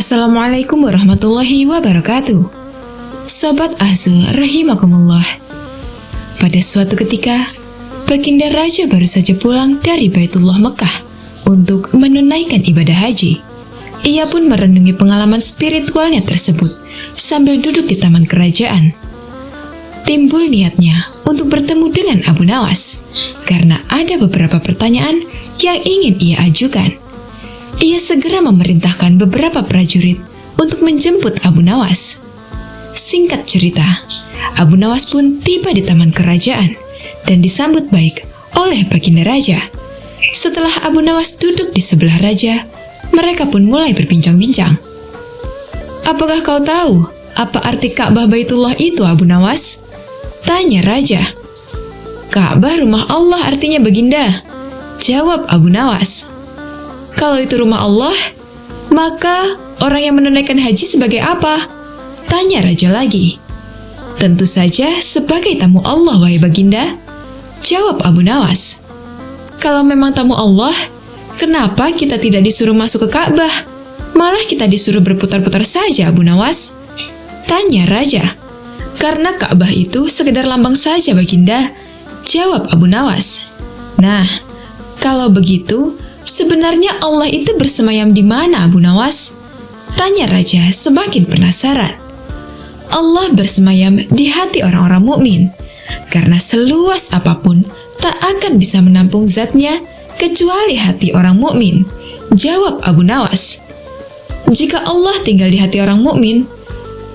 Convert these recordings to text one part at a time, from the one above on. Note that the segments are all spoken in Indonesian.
Assalamualaikum warahmatullahi wabarakatuh. Sobat Azul rahimakumullah. Pada suatu ketika, Baginda Raja baru saja pulang dari Baitullah Mekah untuk menunaikan ibadah haji. Ia pun merenungi pengalaman spiritualnya tersebut sambil duduk di taman kerajaan. Timbul niatnya untuk bertemu dengan Abu Nawas karena ada beberapa pertanyaan yang ingin ia ajukan. Ia segera memerintahkan beberapa prajurit untuk menjemput Abu Nawas. Singkat cerita, Abu Nawas pun tiba di taman kerajaan dan disambut baik oleh Baginda Raja. Setelah Abu Nawas duduk di sebelah Raja, mereka pun mulai berbincang-bincang. "Apakah kau tahu apa arti Ka'bah Baitullah itu, Abu Nawas?" tanya Raja. "Ka'bah rumah Allah artinya, Baginda," jawab Abu Nawas. "Kalau itu rumah Allah, maka orang yang menunaikan haji sebagai apa?" tanya Raja lagi. "Tentu saja sebagai tamu Allah, wahai Baginda," jawab Abu Nawas. "Kalau memang tamu Allah, kenapa kita tidak disuruh masuk ke Ka'bah? Malah kita disuruh berputar-putar saja, Abu Nawas?" tanya Raja. "Karena Ka'bah itu sekedar lambang saja, Baginda," jawab Abu Nawas. "Nah, kalau begitu, sebenarnya Allah itu bersemayam di mana, Abu Nawas?" tanya Raja semakin penasaran. "Allah bersemayam di hati orang-orang mukmin, karena seluas apapun tak akan bisa menampung zatnya kecuali hati orang mukmin," jawab Abu Nawas. "Jika Allah tinggal di hati orang mukmin,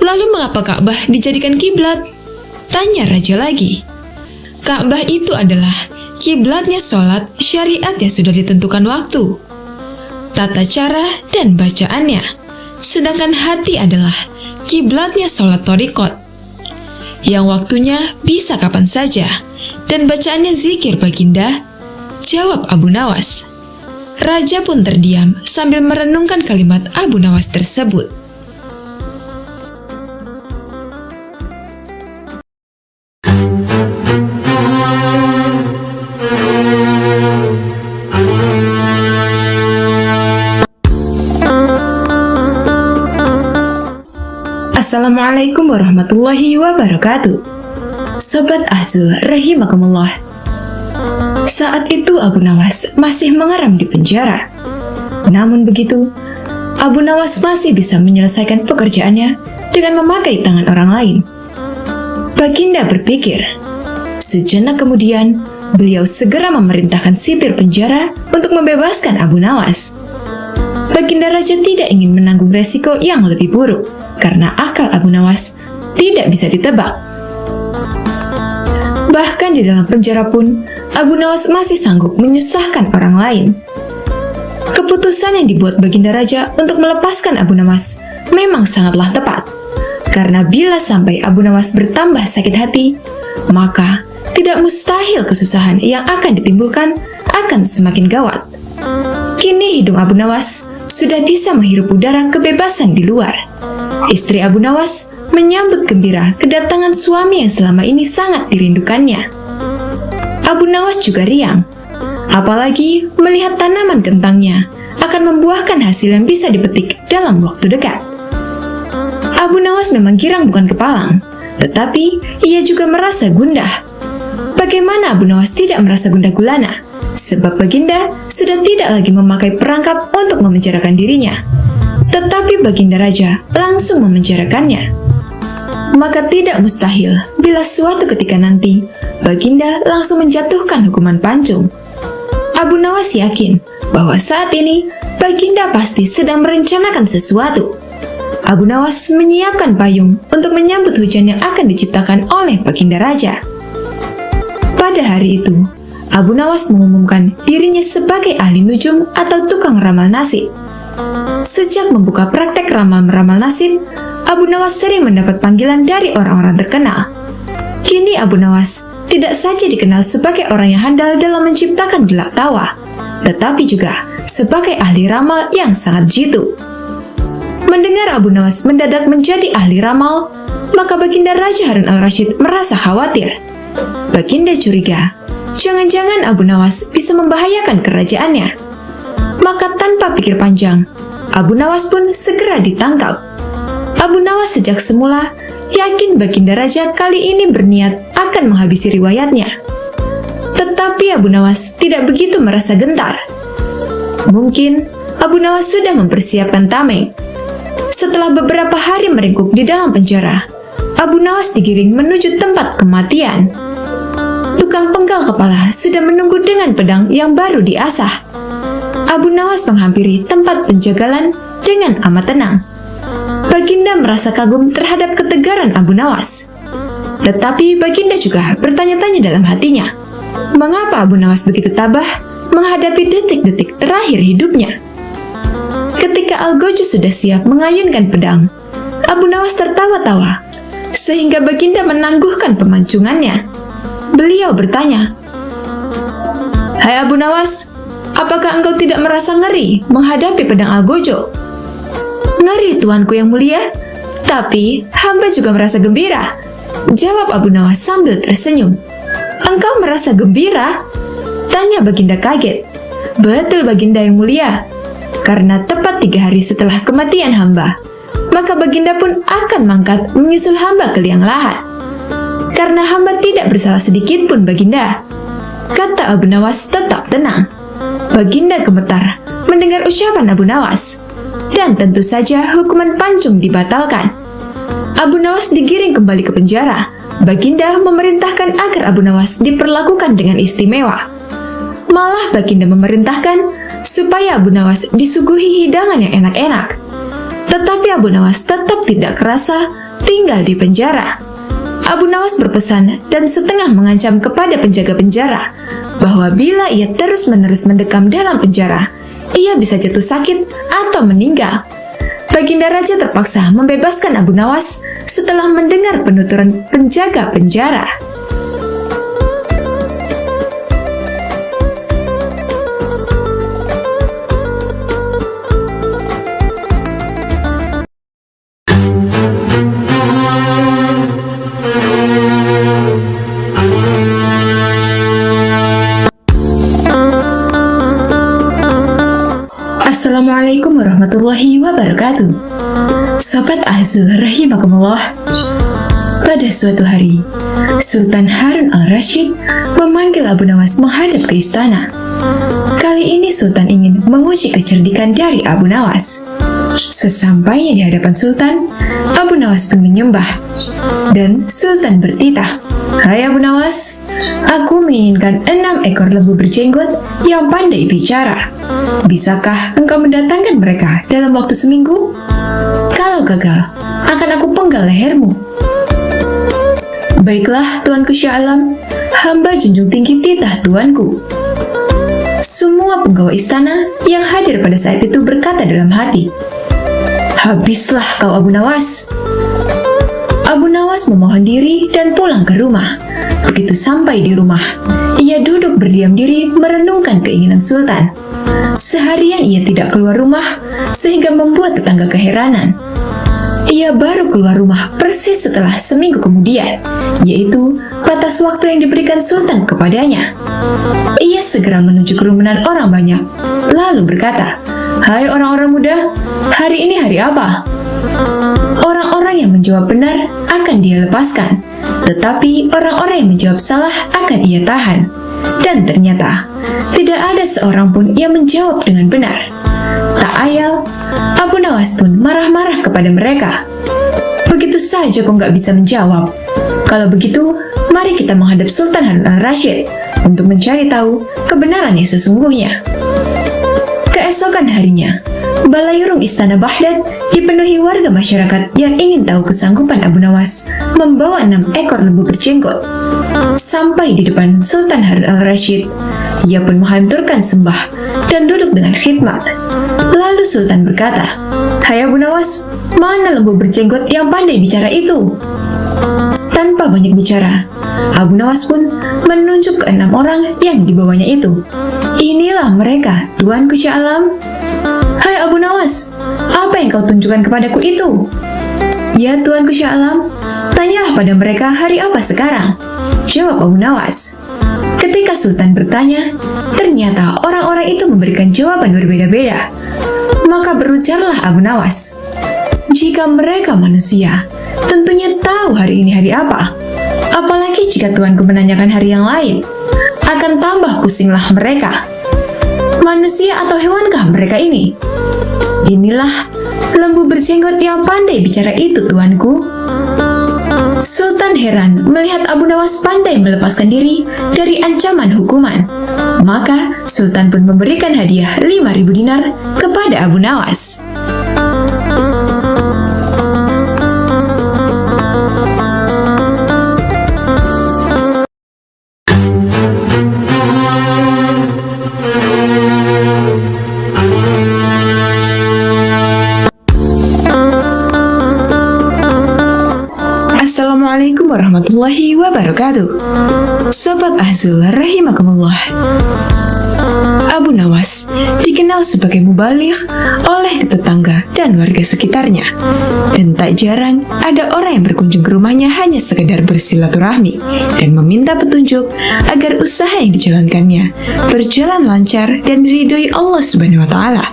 lalu mengapa Ka'bah dijadikan kiblat?" tanya Raja lagi. "Ka'bah itu adalah kiblatnya sholat syariat yang sudah ditentukan waktu, tata cara dan bacaannya. Sedangkan hati adalah kiblatnya sholat thariqat, yang waktunya bisa kapan saja, dan bacaannya zikir, Baginda," jawab Abu Nawas. Raja pun terdiam sambil merenungkan kalimat Abu Nawas tersebut. Assalamualaikum warahmatullahi wabarakatuh. Sobat Azul rahimakumullah. Saat itu Abu Nawas masih mengeram di penjara. Namun begitu, Abu Nawas masih bisa menyelesaikan pekerjaannya dengan memakai tangan orang lain. Baginda berpikir. Sejenak kemudian, beliau segera memerintahkan sipir penjara untuk membebaskan Abu Nawas. Baginda Raja tidak ingin menanggung resiko yang lebih buruk, karena akal Abu Nawas tidak bisa ditebak. Bahkan di dalam penjara pun, Abu Nawas masih sanggup menyusahkan orang lain. Keputusan yang dibuat Baginda Raja untuk melepaskan Abu Nawas memang sangatlah tepat, karena bila sampai Abu Nawas bertambah sakit hati, maka tidak mustahil kesusahan yang akan ditimbulkan akan semakin gawat. Kini hidung Abu Nawas sudah bisa menghirup udara kebebasan di luar. Istri Abu Nawas menyambut gembira kedatangan suami yang selama ini sangat dirindukannya. Abu Nawas juga riang, apalagi melihat tanaman kentangnya akan membuahkan hasil yang bisa dipetik dalam waktu dekat. Abu Nawas memang girang bukan kepalang, tetapi ia juga merasa gundah. Bagaimana Abu Nawas tidak merasa gundah gulana? Sebab Baginda sudah tidak lagi memakai perangkap untuk memenjarakan dirinya. Tetapi Baginda Raja langsung memenjarakannya. Maka tidak mustahil bila suatu ketika nanti Baginda langsung menjatuhkan hukuman pancung. Abu Nawas yakin bahwa saat ini Baginda pasti sedang merencanakan sesuatu. Abu Nawas menyiapkan payung untuk menyambut hujan yang akan diciptakan oleh Baginda Raja. Pada hari itu, Abu Nawas mengumumkan dirinya sebagai ahli nujum atau tukang ramal nasib. Sejak membuka praktek ramal-meramal nasib, Abu Nawas sering mendapat panggilan dari orang-orang terkenal. Kini Abu Nawas tidak saja dikenal sebagai orang yang handal dalam menciptakan gelak tawa, tetapi juga sebagai ahli ramal yang sangat jitu. Mendengar Abu Nawas mendadak menjadi ahli ramal, maka Baginda Raja Harun al-Rasyid merasa khawatir. Baginda curiga, jangan-jangan Abu Nawas bisa membahayakan kerajaannya. Maka tanpa pikir panjang, Abu Nawas pun segera ditangkap. Abu Nawas sejak semula yakin Baginda Raja kali ini berniat akan menghabisi riwayatnya. Tetapi Abu Nawas tidak begitu merasa gentar. Mungkin Abu Nawas sudah mempersiapkan tameng. Setelah beberapa hari meringkuk di dalam penjara, Abu Nawas digiring menuju tempat kematian. Tukang penggal kepala sudah menunggu dengan pedang yang baru diasah. Abu Nawas menghampiri tempat penjagalan dengan amat tenang. Baginda merasa kagum terhadap ketegaran Abu Nawas. Tetapi Baginda juga bertanya-tanya dalam hatinya, mengapa Abu Nawas begitu tabah menghadapi detik-detik terakhir hidupnya? Ketika Algojo sudah siap mengayunkan pedang, Abu Nawas tertawa-tawa, sehingga Baginda menangguhkan pemancungannya. Beliau bertanya, "Hai Abu Nawas, apakah engkau tidak merasa ngeri menghadapi pedang Algojo?" "Ngeri, tuanku yang mulia, tapi hamba juga merasa gembira," jawab Abu Nawas sambil tersenyum. "Engkau merasa gembira?" tanya Baginda kaget. "Betul Baginda yang mulia, karena tepat 3 hari setelah kematian hamba, maka Baginda pun akan mangkat menyusul hamba ke liang lahat. Karena hamba tidak bersalah sedikit pun Baginda," kata Abu Nawas tetap tenang. Baginda gemetar mendengar ucapan Abu Nawas, dan tentu saja hukuman pancung dibatalkan. Abu Nawas digiring kembali ke penjara. Baginda memerintahkan agar Abu Nawas diperlakukan dengan istimewa. Malah Baginda memerintahkan supaya Abu Nawas disuguhi hidangan yang enak-enak. Tetapi Abu Nawas tetap tidak kerasa tinggal di penjara. Abu Nawas berpesan dan setengah mengancam kepada penjaga penjara bahwa bila ia terus-menerus mendekam dalam penjara, ia bisa jatuh sakit atau meninggal. Baginda Raja terpaksa membebaskan Abu Nawas setelah mendengar penuturan penjaga penjara. Assalamualaikum warahmatullahi wabarakatuh. Sobat Azul rahimakumullah. Pada suatu hari, Sultan Harun al-Rashid memanggil Abu Nawas menghadap ke istana. Kali ini Sultan ingin menguji kecerdikan dari Abu Nawas. Sesampainya di hadapan Sultan, Abu Nawas pun menyembah. Dan Sultan bertitah, "Hai Abu Nawas, aku menginginkan 6 ekor lembu berjenggot yang pandai bicara. Bisakah engkau mendatangkan mereka dalam waktu seminggu? Kalau gagal, akan aku penggal lehermu." "Baiklah, Tuanku Syah Alam, hamba junjung tinggi titah Tuanku." Semua penggawa istana yang hadir pada saat itu berkata dalam hati, "Habislah kau Abu Nawas." Abu Nawas memohon diri dan pulang ke rumah. Begitu sampai di rumah, ia duduk berdiam diri merenungkan keinginan Sultan. Seharian ia tidak keluar rumah, sehingga membuat tetangga keheranan. Ia baru keluar rumah persis setelah seminggu kemudian, yaitu batas waktu yang diberikan Sultan kepadanya. Ia segera menuju kerumunan orang banyak, lalu berkata, "Hai orang-orang muda, hari ini hari apa?" Orang-orang yang menjawab benar akan dia lepaskan, tetapi orang-orang yang menjawab salah akan ia tahan. Dan ternyata, tidak ada seorang pun yang menjawab dengan benar. Tak ayal, Abu Nawas pun marah-marah kepada mereka. "Begitu saja kok nggak bisa menjawab. Kalau begitu, mari kita menghadap Sultan Harun al-Rashid untuk mencari tahu kebenaran yang sesungguhnya." Keesokan harinya, Balairung Istana Baghdad dipenuhi warga masyarakat yang ingin tahu kesanggupan Abu Nawas membawa 6 ekor lembu berjenggot. Sampai di depan Sultan Harun al-Rashid, ia pun menghaturkan sembah dan duduk dengan khidmat. Lalu Sultan berkata, "Hai Abu Nawas, mana lembu berjenggot yang pandai bicara itu?" Tanpa banyak bicara, Abu Nawas pun menunjuk ke 6 orang yang dibawanya itu. "Inilah mereka, Tuanku Syah Alam." "Hai Abu Nawas, apa yang kau tunjukkan kepadaku itu?" "Ya Tuanku Syah Alam, tanyalah pada mereka hari apa sekarang," jawab Abu Nawas. Ketika Sultan bertanya, ternyata orang-orang itu memberikan jawaban berbeda-beda. Maka berujarlah Abu Nawas, "Jika mereka manusia, tentunya tahu hari ini hari apa. Apalagi jika Tuanku menanyakan hari yang lain, akan tambah pusinglah mereka. Manusia atau hewankah mereka ini? Inilah lembu berjenggot yang pandai bicara itu, Tuanku." Sultan heran melihat Abu Nawas pandai melepaskan diri dari ancaman hukuman. Maka Sultan pun memberikan hadiah 5.000 dinar kepada Abu Nawas. Assalamualaikum warahmatullahi wabarakatuh. Sobat Azul rahimakumullah. Abu Nawas dikenal sebagai mubaligh oleh tetangga dan warga sekitarnya. Dan tak jarang ada orang yang berkunjung ke rumahnya hanya sekedar bersilaturahmi dan meminta petunjuk agar usaha yang dijalankannya berjalan lancar dan diridhoi Allah Subhanahu wa taala.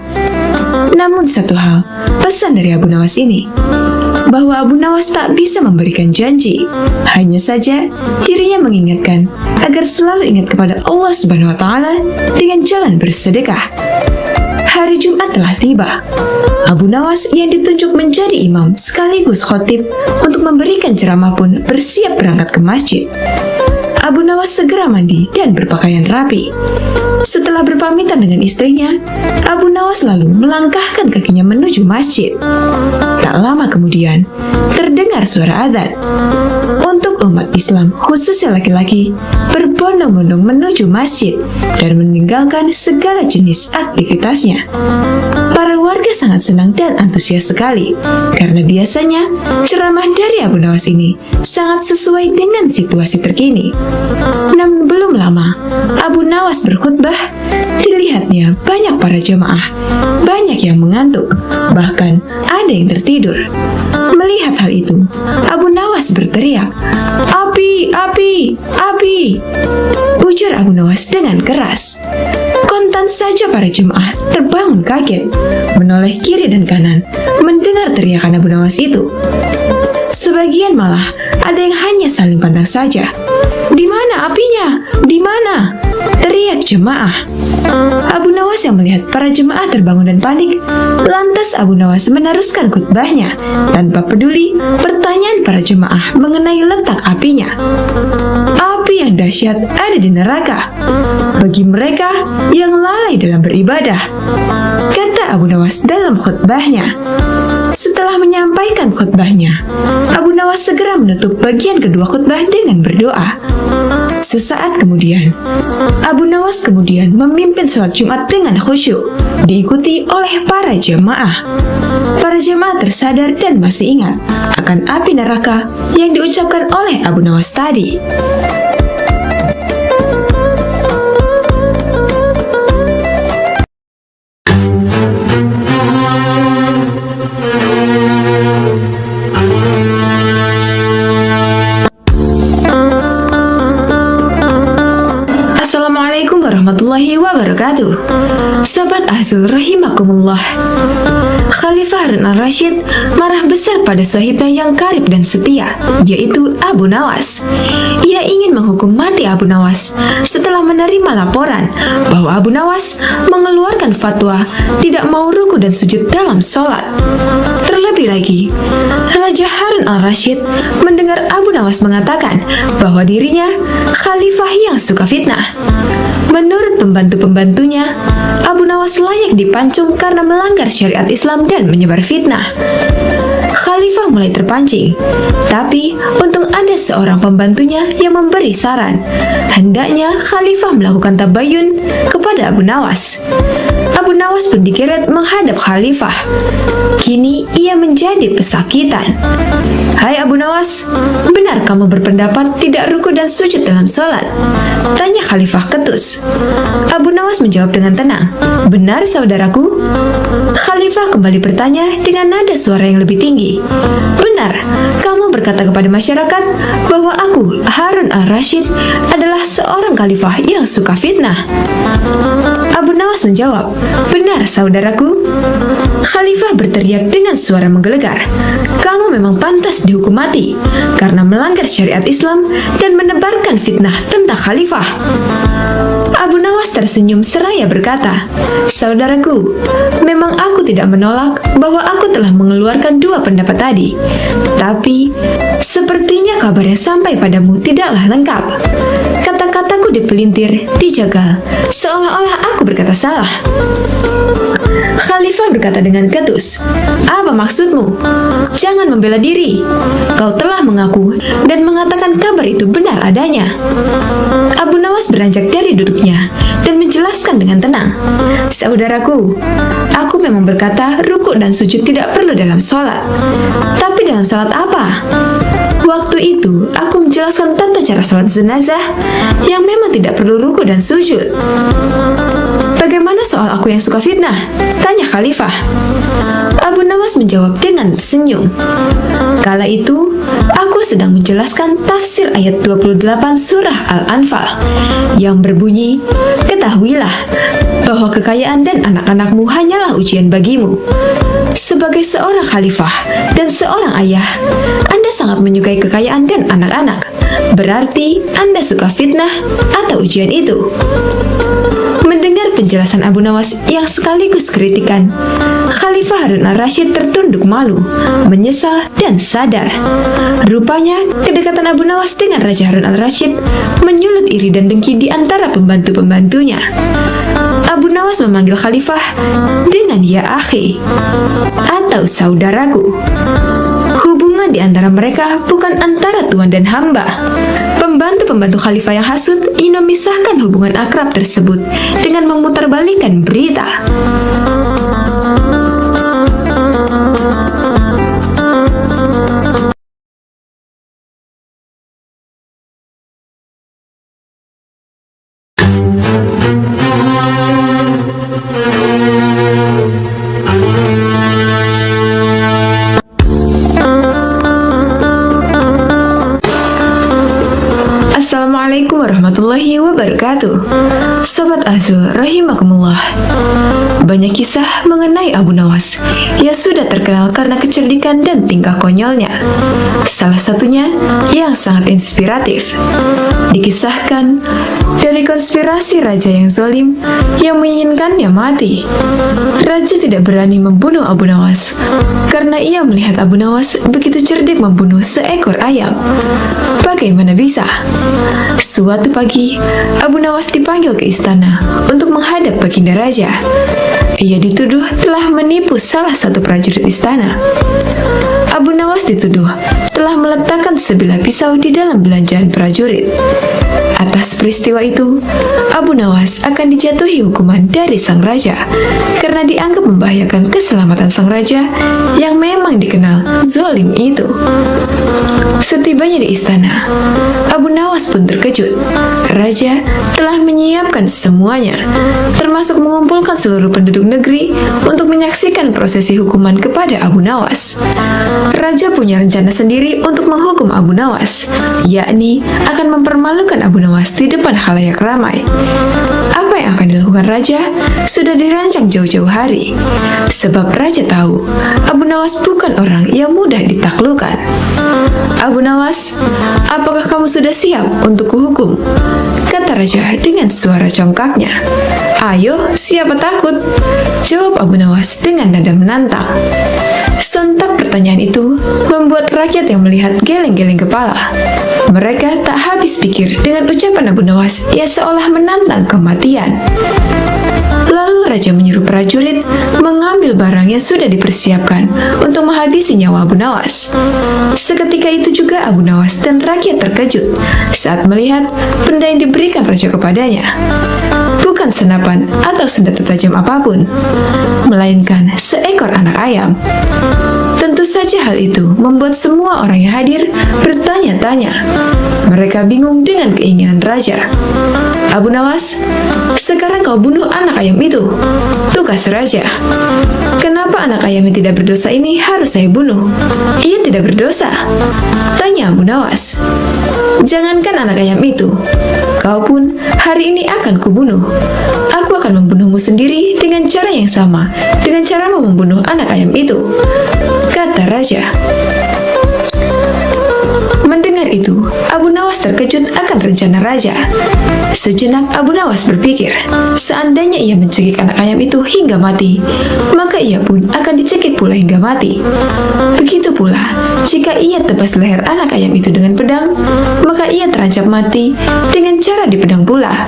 Namun satu hal, pesan dari Abu Nawas ini, bahwa Abu Nawas tak bisa memberikan janji. Hanya saja dirinya mengingatkan agar selalu ingat kepada Allah Subhanahu wa taala dengan jalan bersedekah. Hari Jumat telah tiba. Abu Nawas yang ditunjuk menjadi imam sekaligus khotib untuk memberikan ceramah pun bersiap berangkat ke masjid. Abu Nawas segera mandi dan berpakaian rapi. Setelah berpamitan dengan istrinya, Abu Nawas lalu melangkahkan kakinya menuju masjid. Tak lama kemudian, terdengar suara azan. Untuk umat Islam, khususnya laki-laki, berbondong-bondong menuju masjid dan meninggalkan segala jenis aktivitasnya. Para warga sangat senang dan antusias sekali, karena biasanya ceramah dari Abu Nawas ini sangat sesuai dengan situasi terkini. Namun belum lama, Abu Nawas berkhutbah, dilihatnya banyak para jemaah, banyak yang mengantuk, bahkan ada yang tertidur. Melihat hal itu, Abu Nawas berteriak, "Api, api, api!" ujar Abu Nawas dengan keras. Kontan saja para jemaah terbangun kaget, menoleh kiri dan kanan, mendengar teriakan Abu Nawas itu. Sebagian malah ada yang hanya saling pandang saja. "Di mana apinya? Di mana?" teriak jemaah. Abu Nawas yang melihat para jemaah terbangun dan panik, lantas Abu Nawas meneruskan khutbahnya tanpa peduli pertanyaan para jemaah mengenai letak apinya. Api yang dahsyat ada di neraka bagi mereka yang lalai dalam beribadah, kata Abu Nawas dalam khutbahnya. Setelah menyampaikan khutbahnya, Abu Nawas segera menutup bagian kedua khutbah dengan berdoa. Sesaat kemudian, Abu Nawas kemudian memimpin sholat Jumat dengan khusyuk, diikuti oleh para jemaah. Para jemaah tersadar dan masih ingat akan api neraka yang diucapkan oleh Abu Nawas tadi. Assalamualaikum warahmatullahi wabarakatuh. Sobat Azul rahimakumullah. Khalifah Harun al-Rashid marah besar pada sahibnya yang karib dan setia, yaitu Abu Nawas. Ia ingin menghukum mati Abu Nawas setelah menerima laporan bahwa Abu Nawas mengeluarkan fatwa tidak mau ruku dan sujud dalam sholat. Terlebih lagi, Raja Harun al-Rashid mendengar Abu Nawas mengatakan bahwa dirinya khalifah yang suka fitnah. Menurut pembantu-pembantunya, Abu Nawas layak dipancung karena melanggar syariat Islam dan menyebar fitnah. Khalifah mulai terpancing, tapi untung ada seorang pembantunya yang memberi saran. Hendaknya Khalifah melakukan tabayun kepada Abu Nawas. Abu Nawas pun dikeret menghadap Khalifah. Kini ia menjadi pesakitan. "Hai Abu Nawas, benar kamu berpendapat tidak ruku dan sujud dalam sholat?" tanya Khalifah Ketus. Abu Nawas menjawab dengan tenang, "Benar saudaraku." Khalifah kembali bertanya dengan nada suara yang lebih tinggi, "Benar, kamu berkata kepada masyarakat bahwa aku, Harun al-Rashid, adalah seorang khalifah yang suka fitnah." Abu Nawas menjawab, "Benar saudaraku." Khalifah berteriak dengan suara menggelegar, "Kamu memang pantas dihukum mati karena melanggar syariat Islam dan menebarkan fitnah tentang khalifah." Abu Nawas tersenyum seraya berkata, "Saudaraku, memang aku tidak menolak bahwa aku telah mengeluarkan dua pendapat tadi. Tapi, sepertinya kabar yang sampai padamu tidaklah lengkap. Kata-kataku dipelintir, dijagal, seolah-olah aku berkata salah." Khalifah berkata dengan ketus, "Apa maksudmu? Jangan membela diri. Kau telah mengaku dan mengatakan kabar itu benar adanya." Abu Nawas beranjak dari duduknya dan menjelaskan dengan tenang, "Saudaraku, aku memang berkata rukuk dan sujud tidak perlu dalam sholat. Tapi dalam sholat apa? Waktu itu, aku menjelaskan tata cara sholat jenazah yang memang tidak perlu rukuk dan sujud." "Bagaimana soal aku yang suka fitnah?" tanya Khalifah. Abu Nawas menjawab dengan senyum, "Kala itu, aku sedang menjelaskan tafsir ayat 28 surah Al-Anfal yang berbunyi, 'Ketahuilah bahwa kekayaan dan anak-anakmu hanyalah ujian bagimu.' Sebagai seorang khalifah dan seorang ayah, Anda sangat menyukai kekayaan dan anak-anak. Berarti Anda suka fitnah atau ujian itu." Mendengar penjelasan Abu Nawas yang sekaligus kritikan, Khalifah Harun al-Rashid tertunduk malu, menyesal, dan sadar. Rupanya, kedekatan Abu Nawas dengan Raja Harun al-Rashid menyulut iri dan dengki di antara pembantu-pembantunya. Abu Nawas memanggil Khalifah dengan "Ya akhi" atau saudaraku. Hubungan di antara mereka bukan antara tuan dan hamba. Pembantu-pembantu Khalifah yang hasut ingin memisahkan hubungan akrab tersebut dengan memutarbalikkan berita. Assalamualaikum warahmatullahi wabarakatuh. Sobat Azul rahimakumullah. Banyak kisah mengenai Abu Nawas yang sudah terkenal karena kecerdikan dan tingkah konyolnya. Salah satunya yang sangat inspiratif. Dikisahkan dari konspirasi raja yang zalim yang menginginkannya mati. Raja tidak berani membunuh Abu Nawas karena ia melihat Abu Nawas begitu cerdik membunuh seekor ayam. Bagaimana bisa? Suatu pagi, Abu Nawas dipanggil ke istana untuk menghadap baginda raja. Ia dituduh telah menipu salah satu prajurit istana. Abu Nawas dituduh telah meletakkan sebilah pisau di dalam belanjaan prajurit. Atas peristiwa itu, Abu Nawas akan dijatuhi hukuman dari sang raja karena dianggap membahayakan keselamatan sang raja yang memang dikenal zalim itu. Setibanya di istana, Abu Nawas pun terkejut. Raja telah menyiapkan semuanya, termasuk mengumpulkan seluruh penduduk negeri untuk menyaksikan prosesi hukuman kepada Abu Nawas. Raja punya rencana sendiri untuk menghukum Abu Nawas, yakni akan mempermalukan Abu Nawas di depan khalayak ramai. Apa yang akan dilakukan raja sudah dirancang jauh-jauh hari, sebab raja tahu Abu Nawas bukan orang yang mudah ditaklukkan. "Abu Nawas, apakah kamu sudah siap untuk kuhukum?" kata raja dengan suara congkaknya. "Ayo, siapa takut?" jawab Abu Nawas dengan nada menantang. Sontak pertanyaan itu membuat rakyat yang melihat geleng-geleng kepala. Mereka tak habis pikir dengan ucapan Abu Nawas yang seolah menantang kematian. Lalu raja menyuruh prajurit mengambil barang yang sudah dipersiapkan untuk menghabisi nyawa Abu Nawas. Seketika itu juga Abu Nawas dan rakyat terkejut saat melihat benda yang diberikan raja kepadanya. Bukan senapan atau senjata tajam apapun, melainkan seekor anak ayam. Tentu saja hal itu membuat semua orang yang hadir bertanya-tanya. Mereka bingung dengan keinginan raja. Abu Nawas, sekarang kau bunuh anak ayam itu. Tugas raja. Kenapa anak ayam yang tidak berdosa ini harus saya bunuh? Ia tidak berdosa. Tanya Abu Nawas. Jangankan anak ayam itu, kau pun hari ini akan kubunuh. Aku akan membunuhmu sendiri dengan cara yang sama, dengan caramu membunuh anak ayam itu, kata raja. Mendengar itu, Abu Nawas terkejut akan rencana raja. Sejenak Abu Nawas berpikir, seandainya ia mencekik anak ayam itu hingga mati, maka ia pun akan dicekik pula hingga mati. Begitu pula, jika ia tebas leher anak ayam itu dengan pedang, maka ia terancam mati dengan cara dipedang pula.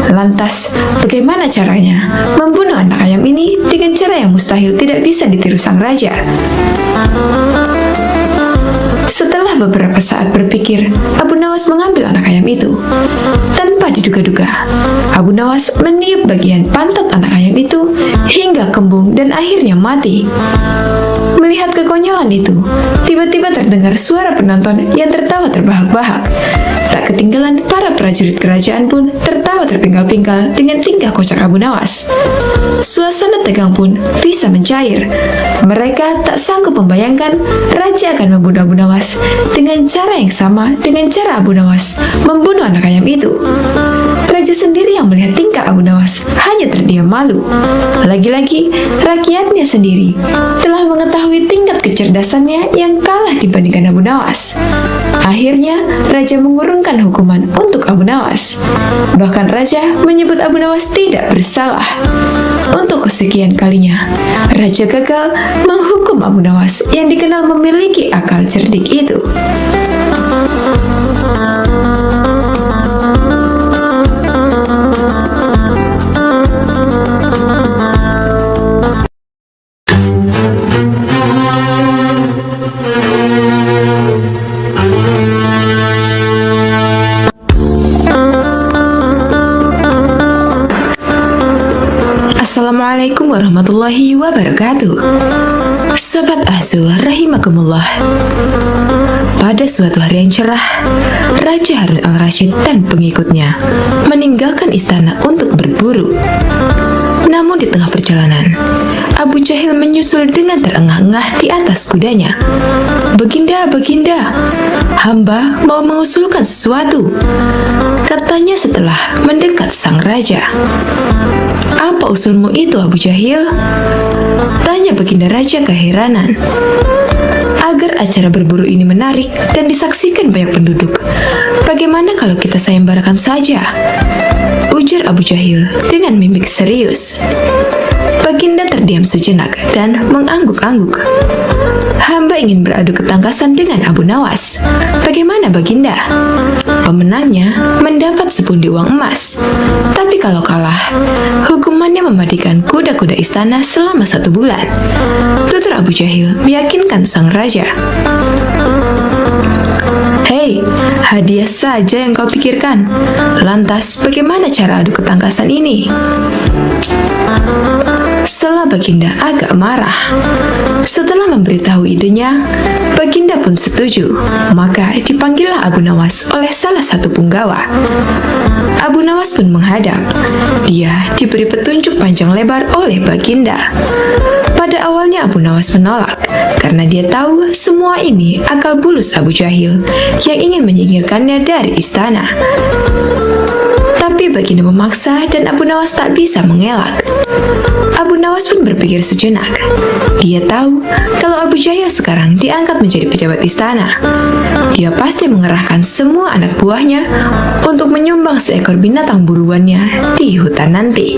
Lantas, bagaimana caranya membunuh anak ayam ini dengan cara yang mustahil tidak bisa ditiru sang raja? Setelah beberapa saat berpikir, Abu Nawas mengambil anak ayam itu. Tanpa diduga-duga, Abu Nawas meniup bagian pantat anak ayam itu hingga kembung dan akhirnya mati. Melihat kekonyolan itu, tiba-tiba terdengar suara penonton yang tertawa terbahak-bahak. Tak ketinggalan, para prajurit kerajaan pun tertawa terpingkal-pingkal dengan tingkah kocak Abu Nawas. Suasana tegang pun bisa mencair. Mereka tak sanggup membayangkan raja akan membunuh Abu Nawas dengan cara yang sama dengan cara Abu Nawas membunuh anak ayam itu. Raja sendiri yang melihat tingkah Abu Nawas hanya terdiam malu. Lagi-lagi, rakyatnya sendiri telah mengetahui tingkat kecerdasannya yang kalah dibandingkan Abu Nawas. Akhirnya, raja mengurungkan hukuman untuk Abu Nawas. Bahkan raja menyebut Abu Nawas tidak bersalah. Untuk kesekian kalinya, raja gagal menghukum Abu Nawas yang dikenal memiliki akal cerdik itu. Assalamualaikum warahmatullahi wabarakatuh. Sobat Azul rahimakumullah. Pada suatu hari yang cerah, Raja Harun al-Rasyid dan pengikutnya meninggalkan istana untuk berburu. Namun di tengah perjalanan, Abu Jahil menyusul dengan terengah-engah di atas kudanya. "Baginda, Baginda, hamba mau mengusulkan sesuatu," katanya setelah mendekat sang raja. "Apa usulmu itu, Abu Jahil?" tanya Baginda Raja keheranan. "Agar acara berburu ini menarik dan disaksikan banyak penduduk, bagaimana kalau kita sayembarakan saja?" ujar Abu Jahil dengan mimik serius. Baginda terdiam sejenak dan mengangguk-angguk. "Hamba ingin beradu ketangkasan dengan Abu Nawas. Bagaimana Baginda?" Pemenangnya mendapat sepundi uang emas. Tapi kalau kalah, hukumannya mematikan kuda-kuda istana selama 1 bulan. Tutur Abu Jahil meyakinkan sang raja. "Hei, hadiah saja yang kau pikirkan. Lantas bagaimana cara adu ketangkasan ini?" Setelah Baginda agak marah. Setelah memberitahu idenya, Baginda pun setuju. Maka dipanggillah Abu Nawas oleh salah satu punggawa. Abu Nawas pun menghadap. Dia diberi petunjuk panjang lebar oleh Baginda. Pada awalnya Abu Nawas menolak, karena dia tahu semua ini akal bulus Abu Jahil yang ingin menyingkirkannya dari istana. Tapi Baginda memaksa dan Abu Nawas tak bisa mengelak. Abu Nawas pun berpikir sejenak. Dia tahu kalau Abu Jahil sekarang diangkat menjadi pejabat istana, dia pasti mengerahkan semua anak buahnya untuk menyumbang seekor binatang buruannya di hutan nanti.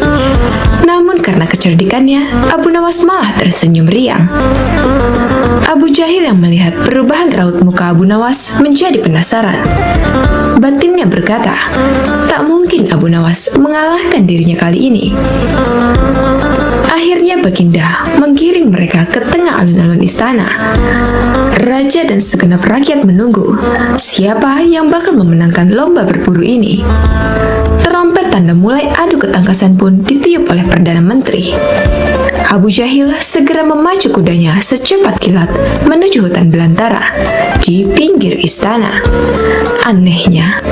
Namun karena kecerdikannya, Abu Nawas malah tersenyum riang. Abu Jahil yang melihat perubahan raut muka Abu Nawas menjadi penasaran. Batinnya berkata, tak mungkin Abu Nawas mengalahkan dirinya kali ini. Akhirnya Baginda menggiring mereka ke tengah alun-alun istana. Raja dan segenap rakyat menunggu siapa yang bakal memenangkan lomba berburu ini. Trompet tanda mulai adu ketangkasan pun ditiup oleh Perdana Menteri. Abu Jahil segera memacu kudanya secepat kilat menuju hutan belantara di pinggir istana. Anehnya,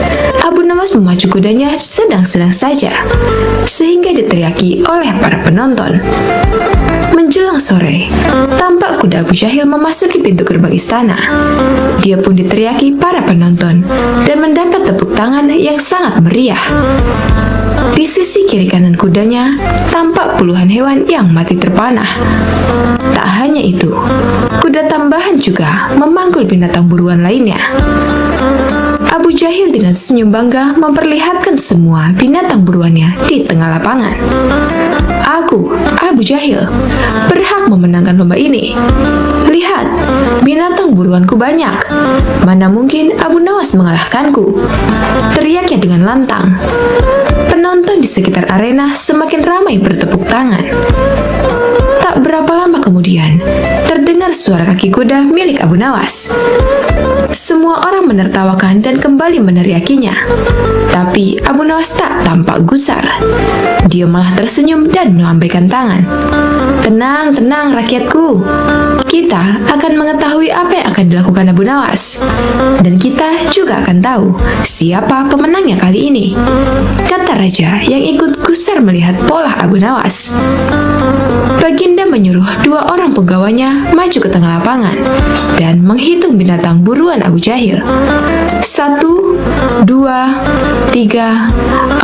Abu Nawas memacu kudanya sedang-sedang saja, sehingga diteriaki oleh para penonton. Menjelang sore, tampak kuda Abu Jahil memasuki pintu gerbang istana. Dia pun diteriaki para penonton dan mendapat tepuk tangan yang sangat meriah. Di sisi kiri kanan kudanya, tampak puluhan hewan yang mati terpanah. Tak hanya itu, kuda tambahan juga memanggul binatang buruan lainnya. Abu Jahil dengan senyum bangga memperlihatkan semua binatang buruannya di tengah lapangan. Aku, Abu Jahil, berhak memenangkan lomba ini. Lihat, binatang buruanku banyak. Mana mungkin Abu Nawas mengalahkanku? Teriaknya dengan lantang. Penonton di sekitar arena semakin ramai bertepuk tangan. Tak berapa lama kemudian, terdengar suara kaki kuda milik Abu Nawas. Semua orang menertawakan dan kembali meneriakinya. Tapi Abu Nawas tak tampak gusar. Dia malah tersenyum dan melambaikan tangan. Tenang, tenang rakyatku. Kita akan mengetahui apa yang akan dilakukan Abu Nawas. Dan kita juga akan tahu siapa pemenangnya kali ini, kata raja yang ikut gusar melihat pola Abu Nawas. Baginda menyuruh 2 orang penggawanya maju ke tengah lapangan dan menghitung binatang buruan Abu Jahil. 1, 2, 3,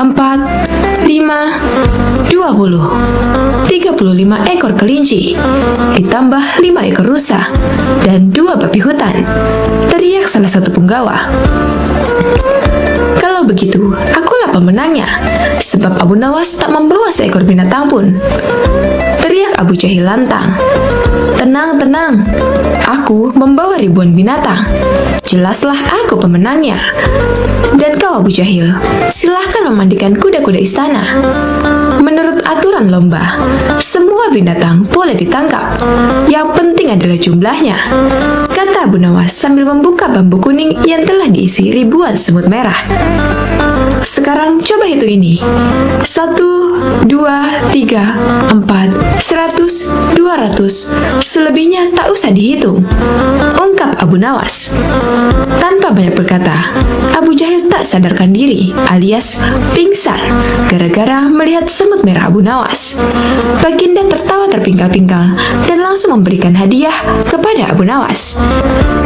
4, 5, 20. 35 ekor kelinci, ditambah 5 ekor rusa, dan 2 babi hutan, teriak salah satu penggawa. Kalau begitu, akulah pemenangnya, sebab Abu Nawas tak membawa seekor binatang pun, teriak Abu Jahil lantang. Tenang, tenang, aku membawa ribuan binatang. Jelaslah aku pemenangnya. Dan kau Abu Jahil, silahkan memandikan kuda-kuda istana. Menurut aturan lomba, semua binatang boleh ditangkap. Yang penting adalah jumlahnya, kata Abu Nawas sambil membuka bambu kuning yang telah diisi ribuan semut merah. Sekarang coba hitung ini. 1, 2, 3, 4, 100, 200. Selebihnya tak usah dihitung, ungkap Abu Nawas. Tanpa banyak berkata, Abu Jahil tak sadarkan diri alias pingsan gara-gara melihat semut merah Abu Nawas. Baginda tertawa terpingkal-pingkal dan langsung memberikan hadiah kepada Abu Nawas.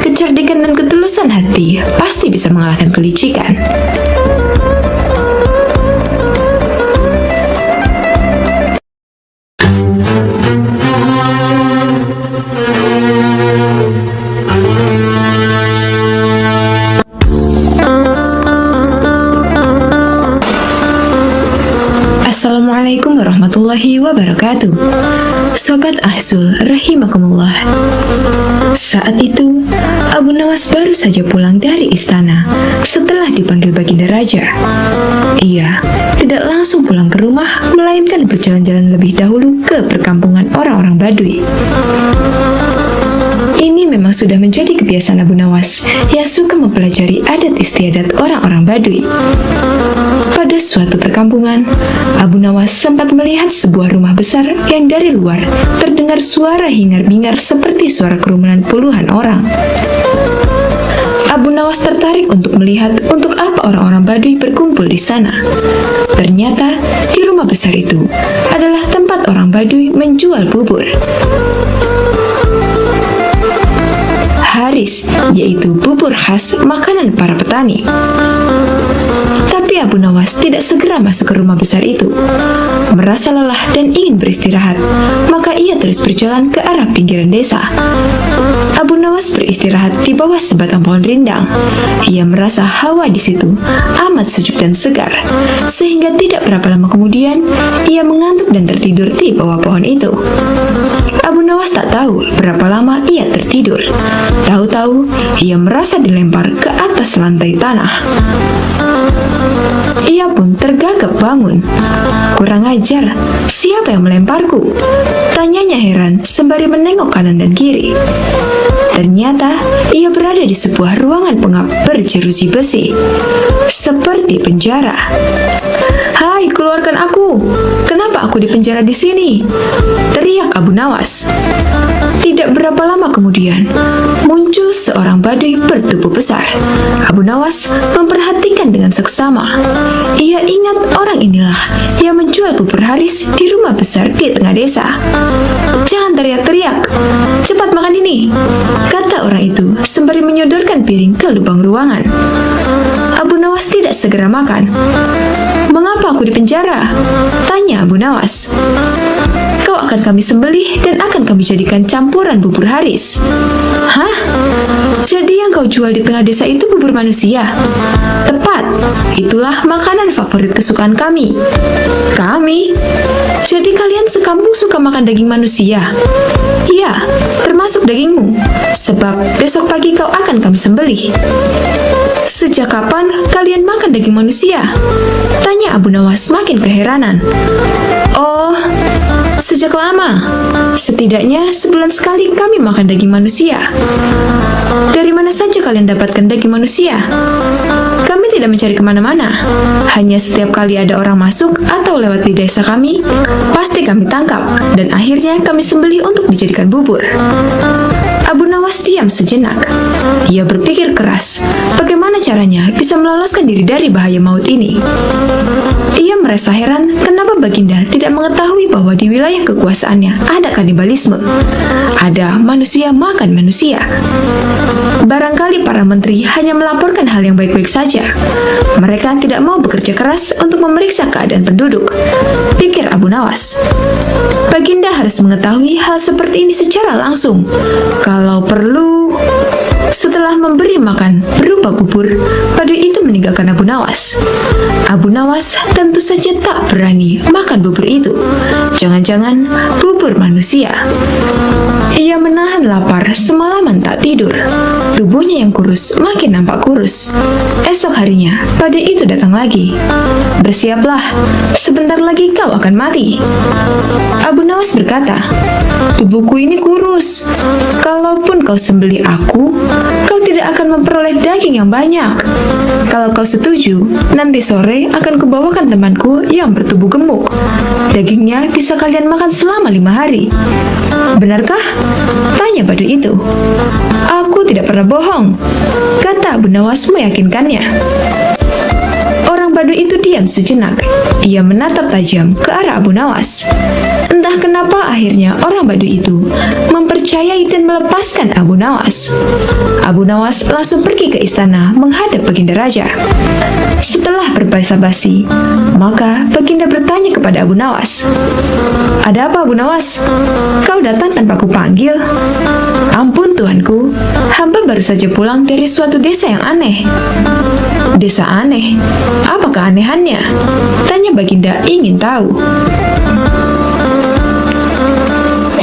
Kecerdikan dan ketulusan hati pasti bisa mengalahkan kelicikan. Assalamualaikum warahmatullahi wabarakatuh. Sobat Ahzul rahimakumullah. Saat itu, Abu Nawas baru saja pulang dari istana setelah dipanggil Baginda Raja. Ia tidak langsung pulang ke rumah, melainkan berjalan-jalan lebih dahulu ke perkampungan orang-orang Baduy. Ini memang sudah menjadi kebiasaan Abu Nawas yang suka mempelajari adat istiadat orang-orang Baduy. Pada suatu perkampungan, Abu Nawas sempat melihat sebuah rumah besar yang dari luar terdengar suara hingar-bingar seperti suara kerumunan puluhan orang. Abu Nawas tertarik untuk melihat untuk apa orang-orang Baduy berkumpul di sana. Ternyata di rumah besar itu adalah tempat orang Baduy menjual bubur. Haris, yaitu bubur khas makanan para petani. Tapi Abu Nawas tidak segera masuk ke rumah besar itu. Merasa lelah dan ingin beristirahat, maka ia terus berjalan ke arah pinggiran desa. Abu Nawas beristirahat di bawah sebatang pohon rindang. Ia merasa hawa di situ amat sejuk dan segar, sehingga tidak berapa lama kemudian ia mengantuk dan tertidur di bawah pohon itu. Abu Nawas tak tahu berapa lama ia tertidur. Tahu-tahu ia merasa dilempar ke atas lantai tanah. Ia pun tergagap bangun. Kurang ajar, siapa yang melemparku? Tanyanya heran sembari menengok kanan dan kiri. Ternyata ia berada di sebuah ruangan pengap berjeruji besi, seperti penjara. Hai, keluarkan aku! Kenapa aku aku dipenjara di sini?" teriak Abu Nawas. Tidak berapa lama kemudian, muncul seorang badui bertubuh besar. Abu Nawas memperhatikan dengan seksama. Ia ingat orang inilah yang menjual bubur Haris di rumah besar di tengah desa. "Jangan teriak-teriak, cepat makan ini," kata orang itu sembari menyodorkan piring ke lubang ruangan. Abu Nawas tidak segera makan. "Mengapa aku dipenjara?" tanya Abu Nawas. "Kau akan kami sembelih dan akan kami jadikan campuran bubur Haris." "Hah? Jadi yang kau jual di tengah desa itu bubur manusia?" "Tepat, itulah makanan favorit kesukaan kami." "Kami? Jadi kalian sekampung suka makan daging manusia?" "Iya, termasuk dagingmu, sebab besok pagi kau akan kami sembelih." "Sejak kapan kalian makan daging manusia?" tanya Abu Nawas makin keheranan. "Oh, sejak lama. Setidaknya sebulan sekali kami makan daging manusia." "Dari mana saja kalian dapatkan daging manusia?" "Kami tidak mencari kemana-mana. Hanya setiap kali ada orang masuk atau lewat di desa kami, pasti kami tangkap dan akhirnya kami sembelih untuk dijadikan bubur." Abu Nawas diam sejenak. Ia berpikir keras, bagaimana caranya bisa meloloskan diri dari bahaya maut ini. Ia merasa heran kenapa Baginda tidak mengetahui bahwa di wilayah kekuasaannya ada kanibalisme. Ada manusia makan manusia. Barangkali para menteri hanya melaporkan hal yang baik-baik saja. Mereka tidak mau bekerja keras untuk memeriksa keadaan penduduk, pikir Abu Nawas. Baginda harus mengetahui hal seperti ini secara langsung. Kalau perlu. Setelah memberi makan berupa bubur, badui itu meninggalkan Abu Nawas. Abu Nawas tentu saja tak berani makan bubur itu. Jangan-jangan bubur manusia. Ia menahan lapar semalaman tak tidur. Tubuhnya yang kurus makin nampak kurus. Esok harinya, badui itu datang lagi. "Bersiaplah, sebentar lagi kau akan mati." Abu Nawas berkata, "Tubuhku ini kurus. Kalaupun kau sembelih aku, kau tidak akan memperoleh daging yang banyak. Kalau kau setuju, nanti sore akan kubawakan temanku yang bertubuh gemuk. Dagingnya bisa kalian makan selama 5 hari. Benarkah?" tanya badui itu. "Aku tidak pernah bohong," kata Abu Nawas meyakinkannya. Orang badui itu diam sejenak. Ia menatap tajam ke arah Abu Nawas. Entah kenapa akhirnya orang badui itu mempercayai dan melepaskan Abu Nawas. Abu Nawas langsung pergi ke istana menghadap Baginda Raja. Setelah berbasa-basi, maka Baginda bertanya kepada Abu Nawas, "Ada apa, Abu Nawas? Kau datang tanpa kupanggil?" "Ampun tuanku, hamba baru saja pulang dari suatu desa yang aneh." "Desa aneh? Apa keanehannya?" tanya Baginda ingin tahu.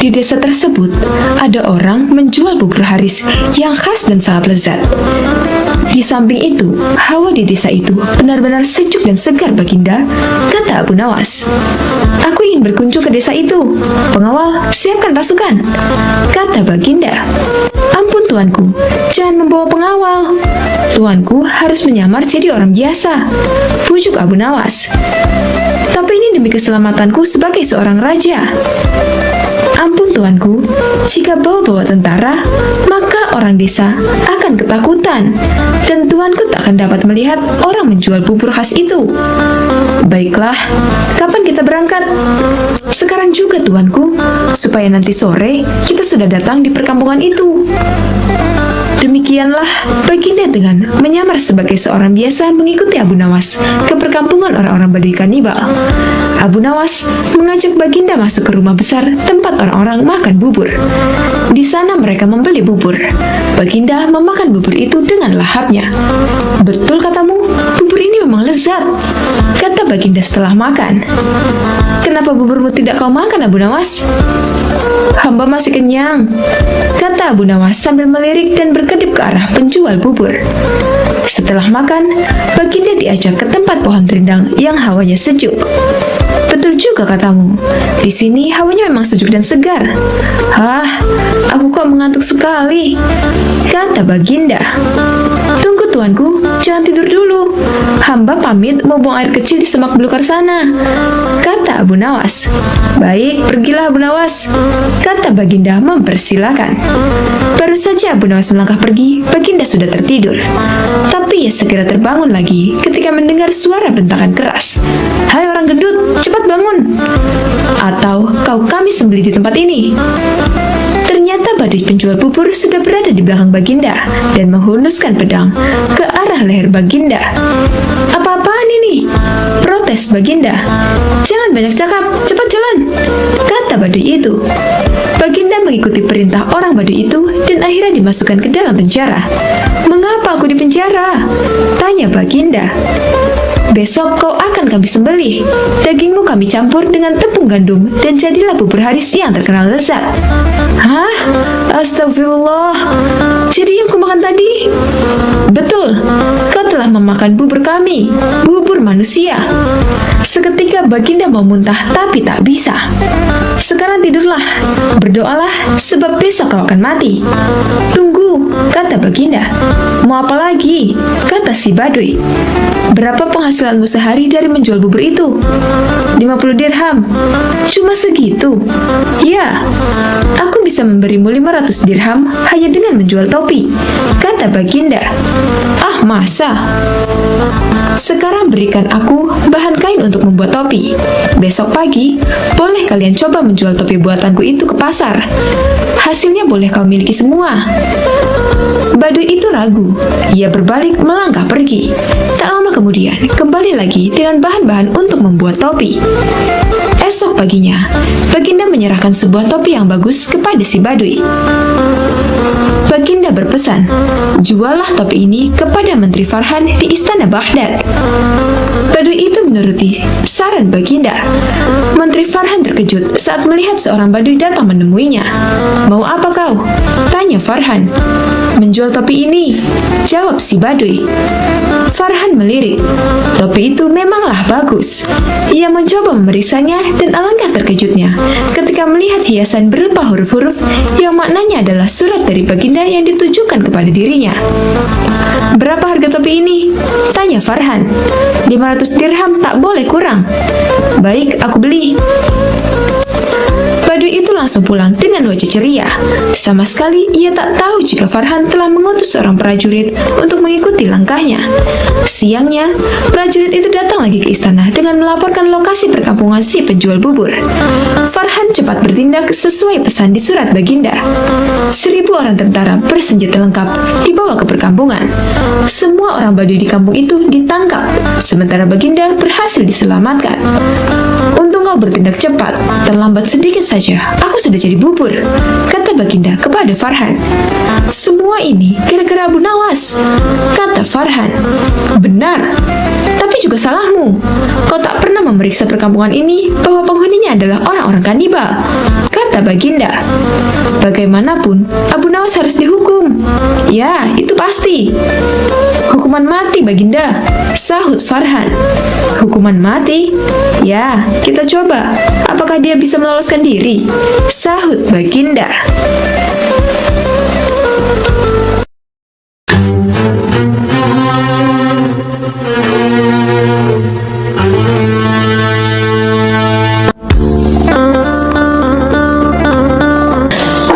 Di desa tersebut, ada orang menjual bubur Haris yang khas dan sangat lezat. Di samping itu, hawa di desa itu benar-benar sejuk dan segar, Baginda, kata Abu Nawas. "Aku ingin berkunjung ke desa itu. Pengawal, siapkan pasukan," kata Baginda. "Ampun tuanku, jangan membawa pengawal. Tuanku harus menyamar jadi orang biasa," pujuk Abu Nawas. "Tapi ini demi keselamatanku sebagai seorang raja." "Ampun tuanku, jika bawa-bawa tentara, maka orang desa akan ketakutan, dan tuanku tak akan dapat melihat orang menjual bubur khas itu." "Baiklah, kapan kita berangkat?" "Sekarang juga tuanku, supaya nanti sore kita sudah datang di perkampungan itu." Demikianlah Baginda dengan menyamar sebagai seorang biasa mengikuti Abu Nawas ke perkampungan orang-orang Badui kanibal. Abu Nawas mengajak Baginda masuk ke rumah besar tempat orang-orang makan bubur. Di sana mereka membeli bubur. Baginda memakan bubur itu dengan lahapnya. "Betul katamu, bubur ini memang lezat," kata Baginda setelah makan. "Kenapa buburmu tidak kau makan, Abu Nawas?" "Hamba masih kenyang," kata Abu Nawas sambil melirik dan berkedip ke arah penjual bubur. Setelah makan, Baginda diajak ke tempat pohon rindang yang hawanya sejuk. "Betul juga katamu, di sini hawanya memang sejuk dan segar." "Ah, aku kok mengantuk sekali," kata Baginda. tuanku, jangan tidur dulu. Hamba pamit mau buang air kecil di semak belukar sana, kata Abu Nawas. Baik, pergilah Abu Nawas, kata Baginda mempersilahkan. Baru saja Abu Nawas melangkah pergi, Baginda sudah tertidur. Tapi ia segera terbangun lagi ketika mendengar suara bentakan keras. Hai orang gendut, cepat bangun, atau kau kami sembelih di tempat ini. Ternyata Baduy penjual bubur sudah berada di belakang Baginda dan menghunuskan pedang ke arah leher Baginda. Apa-apaan ini? Protes Baginda. Jangan banyak cakap, cepat jalan, kata Baduy itu. Baginda mengikuti perintah orang Baduy itu dan akhirnya dimasukkan ke dalam penjara. Mengapa aku di penjara? Tanya Baginda. Besok kau akan kami sembelih. Dagingmu kami campur dengan tepung gandum dan jadilah bubur haris yang terkenal lezat. Hah? Astagfirullah. Jadi yang kumakan tadi? Betul, kau telah memakan bubur kami, bubur manusia. Seketika Baginda mau muntah tapi tak bisa. Sekarang tidurlah, berdoalah sebab besok kau akan mati. Tunggu, kata Baginda. Mau apa lagi? Kata si Baduy. Berapa penghasilanmu sehari dari menjual bubur itu? 50 dirham. Cuma segitu? Ya, aku bisa memberimu 500 dirham hanya dengan menjual topi, kata Baginda. Ah, masa? Sekarang berikan aku bahan kain untuk membuat topi. Besok pagi, boleh kalian coba menjual topi buatanku itu ke pasar. Hasilnya boleh kau miliki semua. Baduy itu ragu. Ia berbalik melangkah pergi. Tak lama kemudian, kembali lagi dengan bahan-bahan untuk membuat topi. Esok paginya, Baginda menyerahkan sebuah topi yang bagus kepada si Baduy. Baginda berpesan, juallah topi ini kepada Menteri Farhan di istana Baghdad. Baduy itu menuruti saran Baginda. Menteri Farhan terkejut saat melihat seorang Baduy datang menemuinya. Mau apa kau? Tanya Farhan. Menjual topi ini, jawab si Baduy. Farhan melirik. Topi itu memanglah bagus. Ia mencoba memeriksanya dan alangkah terkejutnya ketika melihat hiasan berupa huruf-huruf yang maknanya adalah surat dari Baginda yang ditujukan kepada dirinya. Berapa harga topi ini? Tanya Farhan. 500 dirham, tak boleh kurang. Baik, aku beli. Baduy itu langsung pulang dengan wajah ceria. Sama sekali ia tak tahu jika Farhan telah mengutus seorang prajurit untuk mengikuti langkahnya. Siangnya, prajurit itu datang lagi ke istana dengan melaporkan lokasi perkampungan si penjual bubur. Farhan cepat bertindak sesuai pesan di surat Baginda. 1000 orang tentara bersenjata lengkap dibawa ke perkampungan. Semua orang Baduy di kampung itu ditangkap, sementara Baginda berhasil diselamatkan. Untung kau bertindak cepat, terlambat sedikit saja, aku sudah jadi bubur, kata Baginda kepada Farhan. Semua ini gara-gara Abu Nawas, kata Farhan. Benar, tapi juga salahmu. Kau tak pernah memeriksa perkampungan ini bahwa penghuninya adalah orang-orang kanibal, kata Baginda. Bagaimanapun, Abu Nawas harus dihukum. Ya, itu pasti. Hukuman mati, Baginda, sahut Farhan. Hukuman mati? Ya, kita coba. Apakah dia bisa meloloskan diri? Sahut Baginda.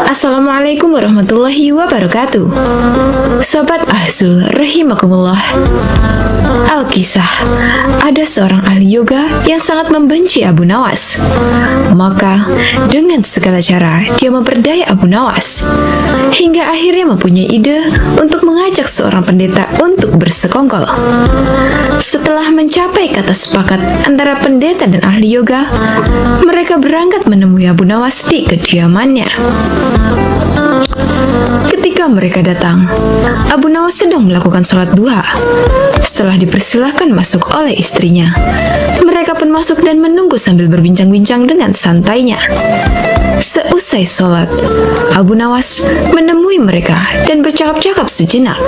Assalamualaikum warahmatullahi wabarakatuh. Sobat Ahzul rahimakumullah. Alkisah, ada seorang ahli yoga yang sangat membenci Abu Nawas. Maka dengan segala cara dia memperdaya Abu Nawas, hingga akhirnya mempunyai ide untuk mengajak seorang pendeta untuk bersekongkol. Setelah mencapai kata sepakat antara pendeta dan ahli yoga, mereka berangkat menemui Abu Nawas di kediamannya. Ketika mereka datang, Abu Nawas sedang melakukan sholat duha. Setelah dipersilahkan masuk oleh istrinya, mereka pun masuk dan menunggu sambil berbincang-bincang dengan santainya. Seusai sholat, Abu Nawas menemui mereka dan bercakap-cakap sejenak.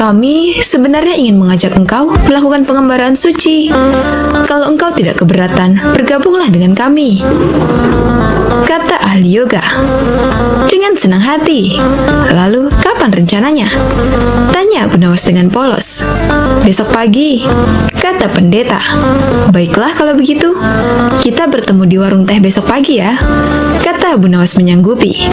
Kami sebenarnya ingin mengajak engkau melakukan pengembaraan suci. Kalau engkau tidak keberatan, bergabunglah dengan kami, kata ahli yoga. Dengan senang hati. Lalu, kapan rencananya? Tanya Abu Nawas dengan polos. Besok pagi, kata pendeta. Baiklah kalau begitu, kita bertemu di warung teh besok pagi ya, kata Abu Nawas menyanggupi.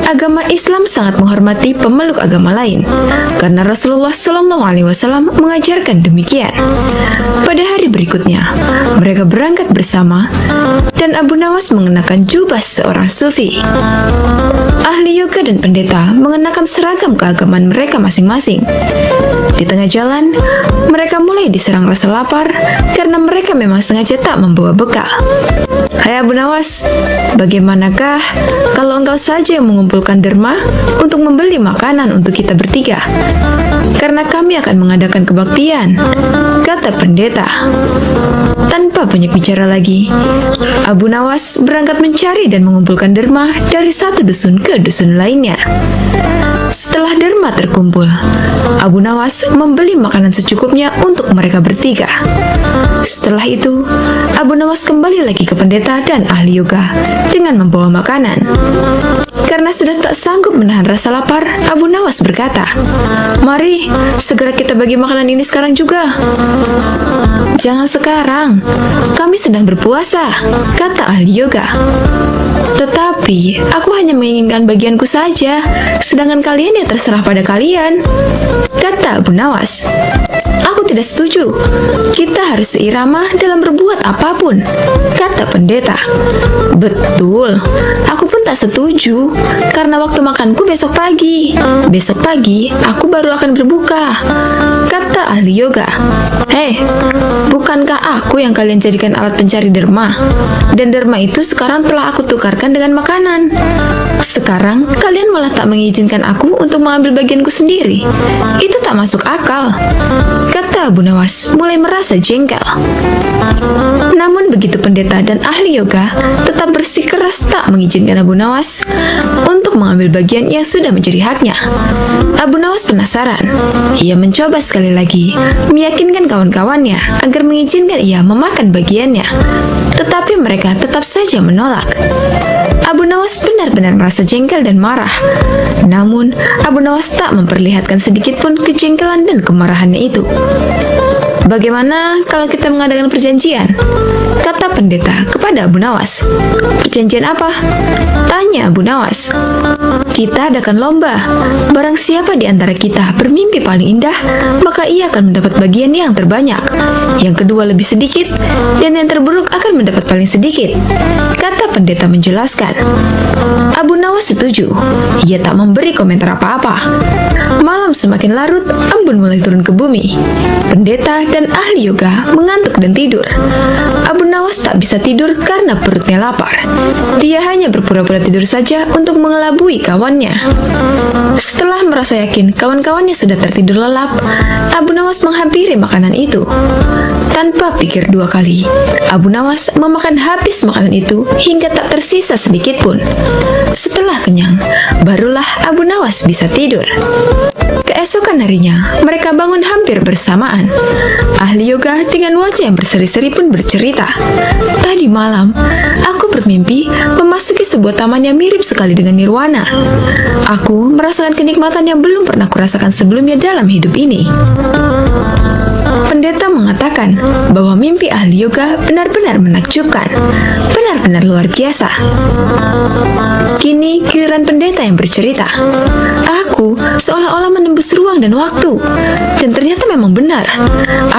Agama Islam sangat menghormati pemeluk agama lain karena Rasulullah Shallallahu Alaihi Wasallam mengajarkan demikian. Pada hari berikutnya, mereka berangkat bersama dan Abu Nawas mengenakan jubah seorang sufi. Ahli yoga dan pendeta mengenakan seragam keagamaan mereka masing-masing. Di tengah jalan, mereka mulai diserang rasa lapar karena mereka memang sengaja tak membawa bekal. Hai Abu Nawas, bagaimanakah kalau engkau saja yang mengumpulkan derma untuk membeli makanan untuk kita bertiga? Karena kami akan mengadakan kebaktian, kata pendeta. Tanpa banyak bicara lagi, Abu Nawas berangkat mencari dan mengumpulkan derma dari satu dusun ke dusun lainnya. Setelah derma terkumpul, Abu Nawas membeli makanan secukupnya untuk mereka bertiga. Setelah itu, Abu Nawas kembali lagi ke pendeta dan ahli yoga dengan membawa makanan. Karena sudah tak sanggup menahan rasa lapar, Abu Nawas berkata, "Mari, segera kita bagi makanan ini sekarang juga." "Jangan sekarang, kami sedang berpuasa," kata ahli yoga. "Tetapi, aku hanya menginginkan bagianku saja, sedangkan kalian ya terserah pada kalian," kata Abu Nawas. "Aku tidak setuju. Kita harus seirama dalam berbuat apapun," kata pendeta. "Betul, aku pun tak setuju, karena waktu makanku besok pagi. Besok pagi, aku baru akan berbuka," kata ahli yoga. "Hei, bukankah aku yang kalian jadikan alat pencari derma? Dan derma itu sekarang telah aku tukarkan dengan makanan. Sekarang, kalian malah tak mengizinkan aku untuk mengambil bagianku sendiri. Itu tak masuk akal," kata Abu Nawas mulai merasa jengkel. Namun begitu pendeta dan ahli yoga tetap bersikeras tak mengizinkan Abu Nawas untuk mengambil bagian yang sudah menjadi haknya. Abu Nawas penasaran. Ia mencoba sekali lagi meyakinkan kawan-kawannya agar mengizinkan ia memakan bagiannya, tetapi mereka tetap saja menolak. Abu Nawas benar-benar merasa jengkel dan marah. Namun, Abu Nawas tak memperlihatkan sedikit pun kejengkelan dan kemarahannya itu. "Bagaimana kalau kita mengadakan perjanjian?" kata pendeta kepada Abu Nawas. "Perjanjian apa?" tanya Abu Nawas. "Kita adakan lomba. Barang siapa di antara kita bermimpi paling indah, maka ia akan mendapat bagian yang terbanyak. Yang kedua lebih sedikit, dan yang terburuk akan mendapat paling sedikit," kata pendeta menjelaskan. Abu Nawas setuju. Ia tak memberi komentar apa-apa. Malam semakin larut, embun mulai turun ke bumi. Pendeta dan ahli yoga mengantuk dan tidur. Abu Nawas tak bisa tidur karena perutnya lapar. Dia hanya berpura-pura tidur saja untuk mengelabui kawannya. Setelah merasa yakin kawan-kawannya sudah tertidur lelap, Abu Nawas menghampiri makanan itu. Tanpa pikir dua kali, Abu Nawas memakan habis makanan itu hingga tak tersisa sedikit pun. Setelah kenyang, barulah Abu Nawas bisa tidur. Keesokan harinya, mereka bangun hampir bersamaan. Ahli yoga dengan wajah yang berseri-seri pun bercerita, "Tadi malam, aku bermimpi memasuki sebuah taman yang mirip sekali dengan nirwana. Aku merasakan kenikmatan yang belum pernah kurasakan sebelumnya dalam hidup ini." Pendeta mengatakan bahwa mimpi ahli yoga benar-benar menakjubkan, benar-benar luar biasa. Kini giliran pendeta yang bercerita. "Aku seolah-olah menembus ruang dan waktu, dan ternyata memang benar.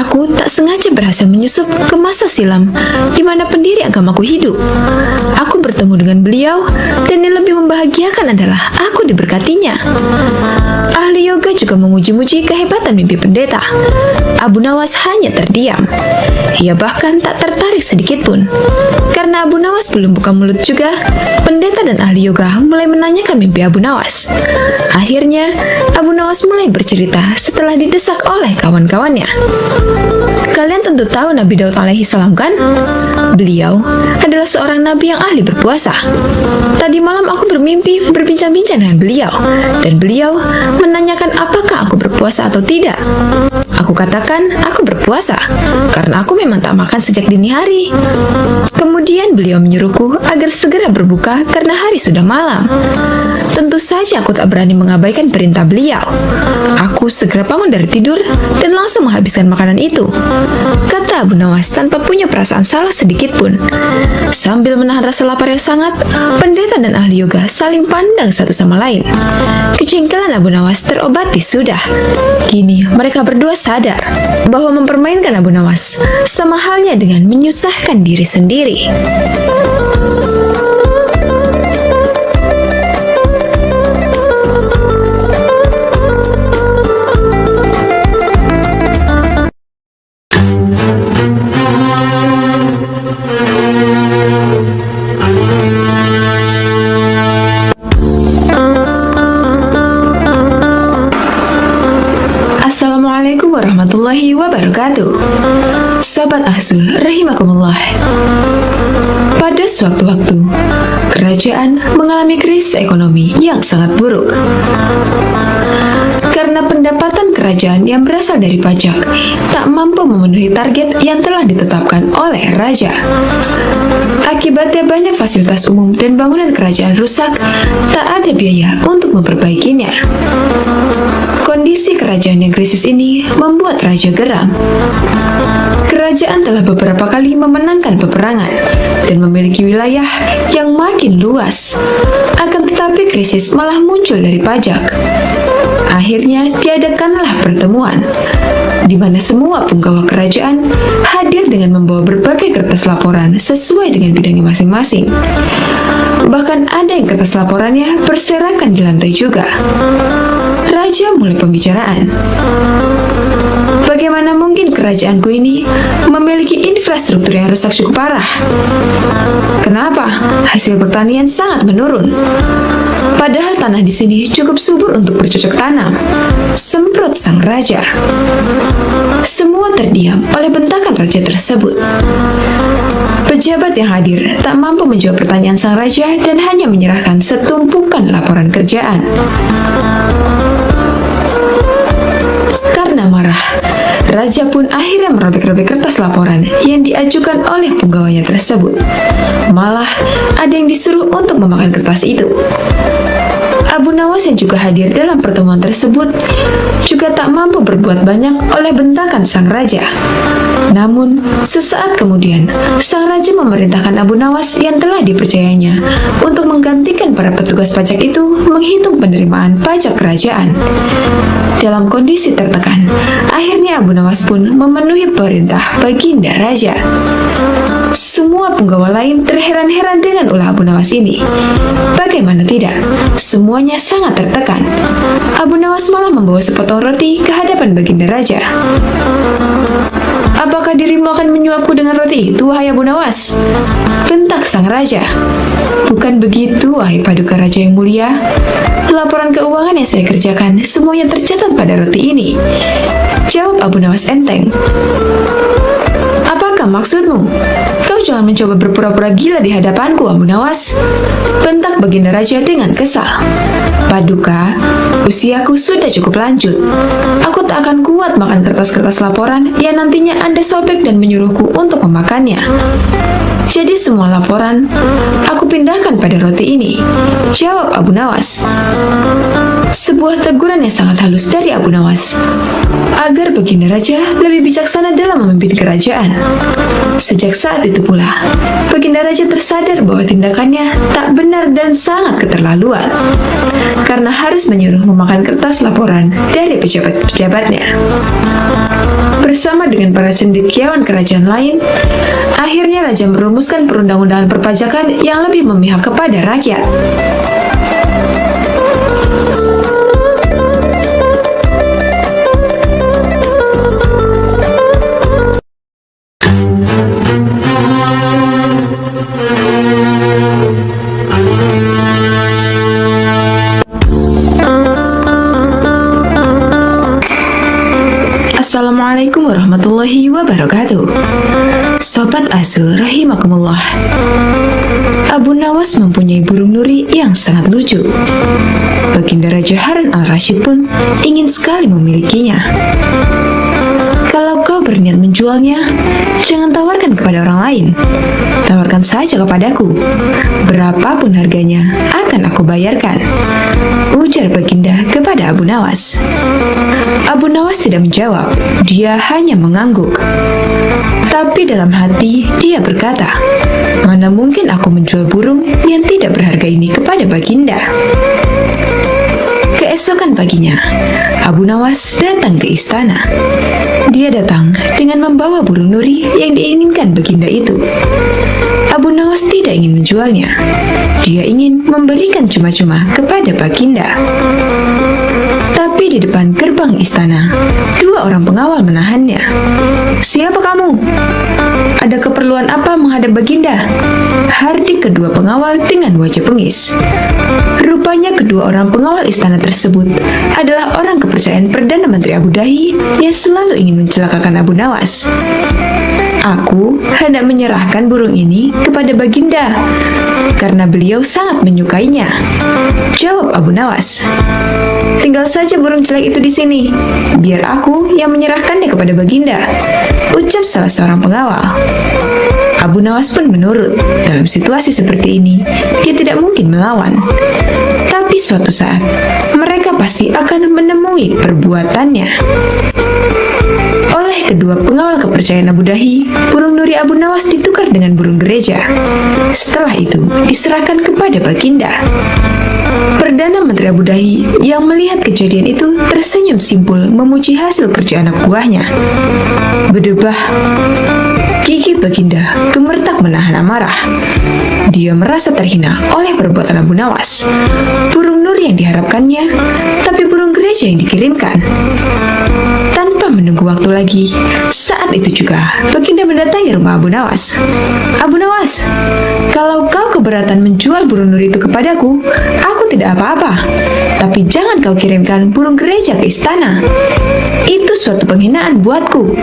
Aku tak sengaja berhasil menyusup ke masa silam di mana pendiri agamaku hidup. Aku bertemu dengan beliau, dan yang lebih membahagiakan adalah aku diberkatinya." Ahli yoga juga memuji-muji kehebatan mimpi pendeta. Abu Nawas hanya terdiam. Ia bahkan tak tertarik sedikit pun. Karena Abu Nawas belum buka mulut juga, pendeta dan ahli yoga mulai menanyakan mimpi Abu Nawas. Akhirnya, Abu Nawas mulai bercerita setelah didesak oleh kawan-kawannya. "Kalian tentu tahu Nabi Daud alaihi salam kan? Beliau adalah seorang nabi yang ahli berpuasa. Tadi malam aku bermimpi berbincang-bincang dengan beliau, dan beliau menanyakan apakah aku berpuasa atau tidak? Aku katakan aku berpuasa, karena aku memang tak makan sejak dini hari. Kemudian beliau menyuruhku agar segera berbuka karena hari sudah malam. Tentu saja aku tak berani mengabaikan perintah beliau. Aku segera bangun dari tidur dan langsung menghabiskan makanan itu, kata Abu Nawas tanpa punya perasaan salah sedikit pun. Sambil menahan rasa lapar yang sangat, pendeta dan ahli yoga saling pandang satu sama lain. Kejengkelan Abu Nawas terobati sudah. Kini mereka berdua sadar bahwa mempermainkan Abu Nawas sama halnya dengan menyusahkan diri sendiri. Assalamualaikum warahmatullahi wabarakatuh. Sahabat Ahzul rahimakumullah. Pada sewaktu-waktu, kerajaan mengalami krisis ekonomi yang sangat buruk. Karena pendapatan kerajaan yang berasal dari pajak tak mampu memenuhi target yang telah ditetapkan oleh raja. Akibatnya banyak fasilitas umum dan bangunan kerajaan rusak, tak ada biaya untuk memperbaikinya. Kondisi kerajaan yang krisis ini membuat raja geram. Kerajaan telah beberapa kali memenangkan peperangan dan memiliki wilayah yang makin luas. Akan tetapi krisis malah muncul dari pajak. Akhirnya diadakanlah pertemuan, di mana semua punggawa kerajaan hadir dengan membawa berbagai kertas laporan sesuai dengan bidangnya masing-masing. Bahkan ada yang kertas laporannya berserakan di lantai juga. Raja mulai pembicaraan. Bagaimana mungkin kerajaanku ini memiliki infrastruktur yang rusak cukup parah? Kenapa hasil pertanian sangat menurun? Padahal tanah di sini cukup subur untuk bercocok tanam. Semprot sang raja. Semua terdiam oleh bentakan raja tersebut. Pejabat yang hadir tak mampu menjawab pertanyaan sang raja dan hanya menyerahkan setumpukan laporan kerjaan. Karena marah, raja pun akhirnya merobek-robek kertas laporan yang diajukan oleh punggawanya tersebut. Malah, ada yang disuruh untuk memakan kertas itu. Abu Nawas yang juga hadir dalam pertemuan tersebut juga tak mampu berbuat banyak oleh bentakan sang raja. Namun, sesaat kemudian, sang raja memerintahkan Abu Nawas yang telah dipercayanya untuk menggantikan para petugas pajak itu menghitung penerimaan pajak kerajaan. Dalam kondisi tertekan, akhirnya Abu Nawas pun memenuhi perintah baginda raja. Semua punggawa lain terheran-heran dengan ulah Abu Nawas ini. Bagaimana tidak, semuanya sangat tertekan. Abu Nawas malah membawa sepotong roti ke hadapan baginda raja. Apakah dirimu akan menyuapku dengan roti itu, wahai Abu Nawas? Bentak sang raja. Bukan begitu, wahai paduka raja yang mulia. Laporan keuangan yang saya kerjakan semuanya tercatat pada roti ini. Jawab Abu Nawas enteng. Apakah maksudmu? Kau jangan mencoba berpura-pura gila di hadapanku, Abu Nawas. Bentak baginda raja dengan kesal. Paduka, usiaku sudah cukup lanjut. Aku tak akan kuat makan kertas-kertas laporan yang nantinya Anda sobek dan menyuruhku untuk memakannya. Jadi semua laporan aku pindahkan pada roti ini. Jawab Abu Nawas. Sebuah teguran yang sangat halus dari Abu Nawas agar baginda raja lebih bijaksana dalam memimpin kerajaan. Sejak saat itu pula, baginda raja tersadar bahwa tindakannya tak benar dan sangat keterlaluan karena harus menyuruh memakan kertas laporan dari pejabat-pejabatnya. Bersama dengan para cendekiawan kerajaan lain, akhirnya raja merumuskan perundang-undangan perpajakan yang lebih memihak kepada rakyat. Assalamualaikum warahmatullahi wabarakatuh. Sobat Azul rahimakumullah. Abu Nawas mempunyai burung nuri yang sangat lucu. Baginda Raja Harun al-Rasyid pun ingin sekali memilikinya. Kalau kau berniat menjualnya, jangan tawarkan kepada orang lain. Tawarkan saja kepadaku. Berapapun harganya, akan aku bayarkan, ujar Baginda kepada Abu Nawas. Abu Nawas tidak menjawab, dia hanya mengangguk. Tapi dalam hati, dia berkata, mana mungkin aku menjual burung yang tidak berharga ini kepada Baginda. Keesokan paginya, Abu Nawas datang ke istana. Dia datang dengan membawa burung nuri yang diinginkan Baginda itu. Abu Nawas tidak ingin menjualnya. Dia ingin memberikan cuma-cuma kepada Baginda. Tapi di depan gerbang istana, dua orang pengawal menahannya. Siapa kamu? Ada keperluan apa menghadap Baginda? Hardik kedua pengawal dengan wajah bengis. Rupanya kedua orang pengawal istana tersebut adalah orang kepercayaan Perdana Menteri Abu Dahi yang selalu ingin mencelakakan Abu Nawas. Aku hendak menyerahkan burung ini kepada Baginda karena beliau sangat menyukainya, jawab Abu Nawas. Tinggal saja burung jelek itu di sini, biar aku yang menyerahkannya kepada Baginda, ucap salah seorang pengawal. Abu Nawas pun menurut. Dalam situasi seperti ini, dia tidak mungkin melawan. Tapi suatu saat, mereka pasti akan menemui perbuatannya. Oleh kedua pengawal kepercayaan Abu Dahi, burung nuri Abu Nawas ditukar dengan burung gereja. Setelah itu, diserahkan kepada Baginda. Perdana Menteri Abu Dahi yang melihat kejadian itu tersenyum simpul memuji hasil kerja anak buahnya. Berdebah, gigi Baginda gemeretak menahan amarah. Dia merasa terhina oleh perbuatan Abu Nawas. Burung nuri yang diharapkannya, tapi burung gereja yang dikirimkan. Tanpa menunggu waktu lagi, saat itu juga Baginda mendatangi rumah Abu Nawas. Abu Nawas, kalau kau keberatan menjual burung nuri itu kepadaku, aku tidak apa-apa. Tapi jangan kau kirimkan burung gereja ke istana. Itu suatu penghinaan buatku,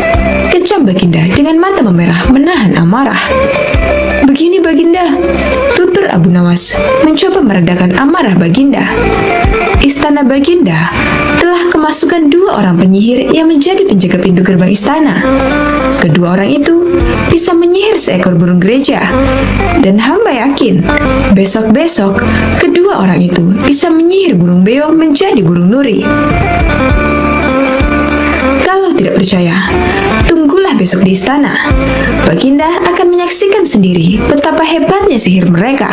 kecam Baginda dengan mata memerah menahan amarah. Begini Baginda, tutur Abu Nawas mencoba meredakan amarah Baginda. Istana Baginda telah kemasukan dua orang penyihir yang menjadi penjaga pintu gerbang istana. Kedua orang itu bisa menyihir seekor burung gereja, dan hamba yakin besok-besok kedua orang itu bisa menyihir burung beo menjadi burung nuri. Kalau tidak percaya, tunggulah besok di istana. Baginda akan menyaksikan sendiri betapa hebatnya sihir mereka.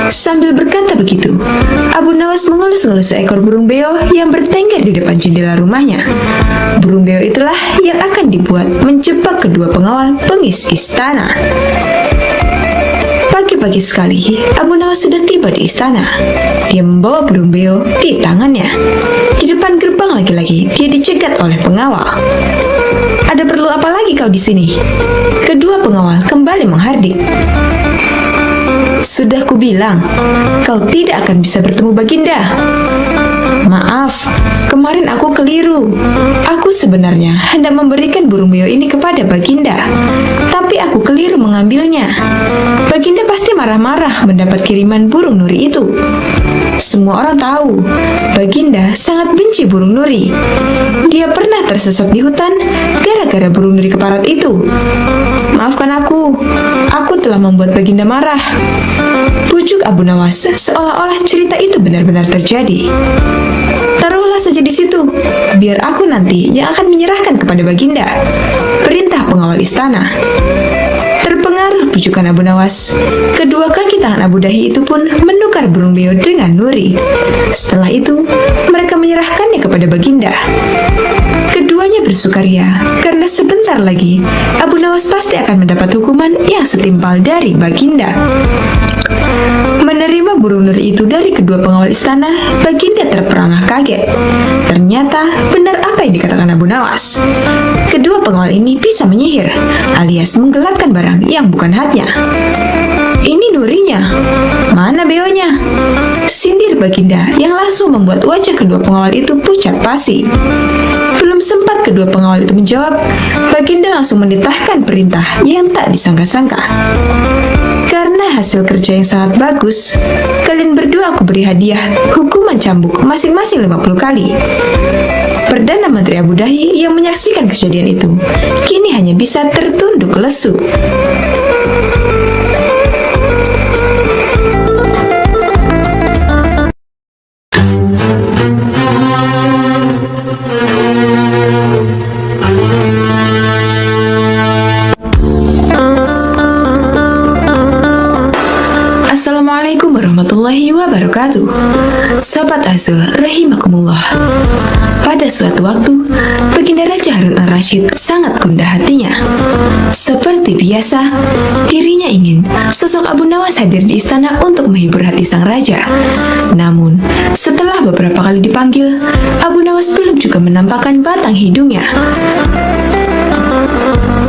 Sambil berkata begitu, Abu Nawas mengelus-ngelus seekor burung beo yang bertengger di depan jendela rumahnya. Burung beo itulah yang akan dibuat menjebak kedua pengawal bengis istana. Pagi-pagi sekali, Abu Nawas sudah tiba di istana. Dia membawa burung beo di tangannya. Di depan gerbang lagi-lagi, dia dicegat oleh pengawal. Ada perlu apa lagi kau di sini? Kedua pengawal kembali menghardik. Sudah kubilang, kau tidak akan bisa bertemu Baginda. Maaf, kemarin aku keliru. Aku sebenarnya hendak memberikan burung beo ini kepada Baginda, tapi aku keliru mengambilnya. Baginda pasti marah-marah mendapat kiriman burung nuri itu. Semua orang tahu, Baginda sangat benci burung nuri. Dia pernah tersesat di hutan gara-gara burung nuri keparat itu. Maafkan aku telah membuat Baginda marah. Pujuk Abu Nawas seolah-olah cerita itu benar-benar terjadi. Taruhlah saja di situ, biar aku nanti yang akan menyerahkan kepada Baginda, perintah pengawal istana. Terpengaruh pujukan Abu Nawas, kedua kaki tangan Abu Dahi itu pun menukar burung beo dengan nuri. Setelah itu, mereka menyerahkannya kepada Baginda. Keduanya bersukaria karena sebentar lagi Abu Nawas pasti akan mendapat hukuman yang setimpal dari Baginda. Menerima burung nuri itu dari kedua pengawal istana, Baginda terperangah kaget. Ternyata benar apa yang dikatakan Abu Nawas. Kedua pengawal ini bisa menyihir, alias menggelapkan barang yang bukan haknya. Ini nurinya, mana beonya? Sindir Baginda yang langsung membuat wajah kedua pengawal itu pucat pasi. Belum sempat Saat kedua pengawal itu menjawab, Baginda langsung menitahkan perintah yang tak disangka-sangka. Karena hasil kerja yang sangat bagus, kalian berdua aku beri hadiah hukuman cambuk masing-masing 50 kali. Perdana Menteri Abu Dhahi yang menyaksikan kejadian itu kini hanya bisa tertunduk lesu. Assalamualaikum warahmatullahi wabarakatuh. Sahabat Azul rahimakumullah. Pada suatu waktu, Baginda Raja Harun al-Rashid sangat gundah hatinya. Seperti biasa, dirinya ingin sosok Abu Nawas hadir di istana untuk menghibur hati sang raja. Namun, setelah beberapa kali dipanggil, Abu Nawas belum juga menampakkan batang hidungnya.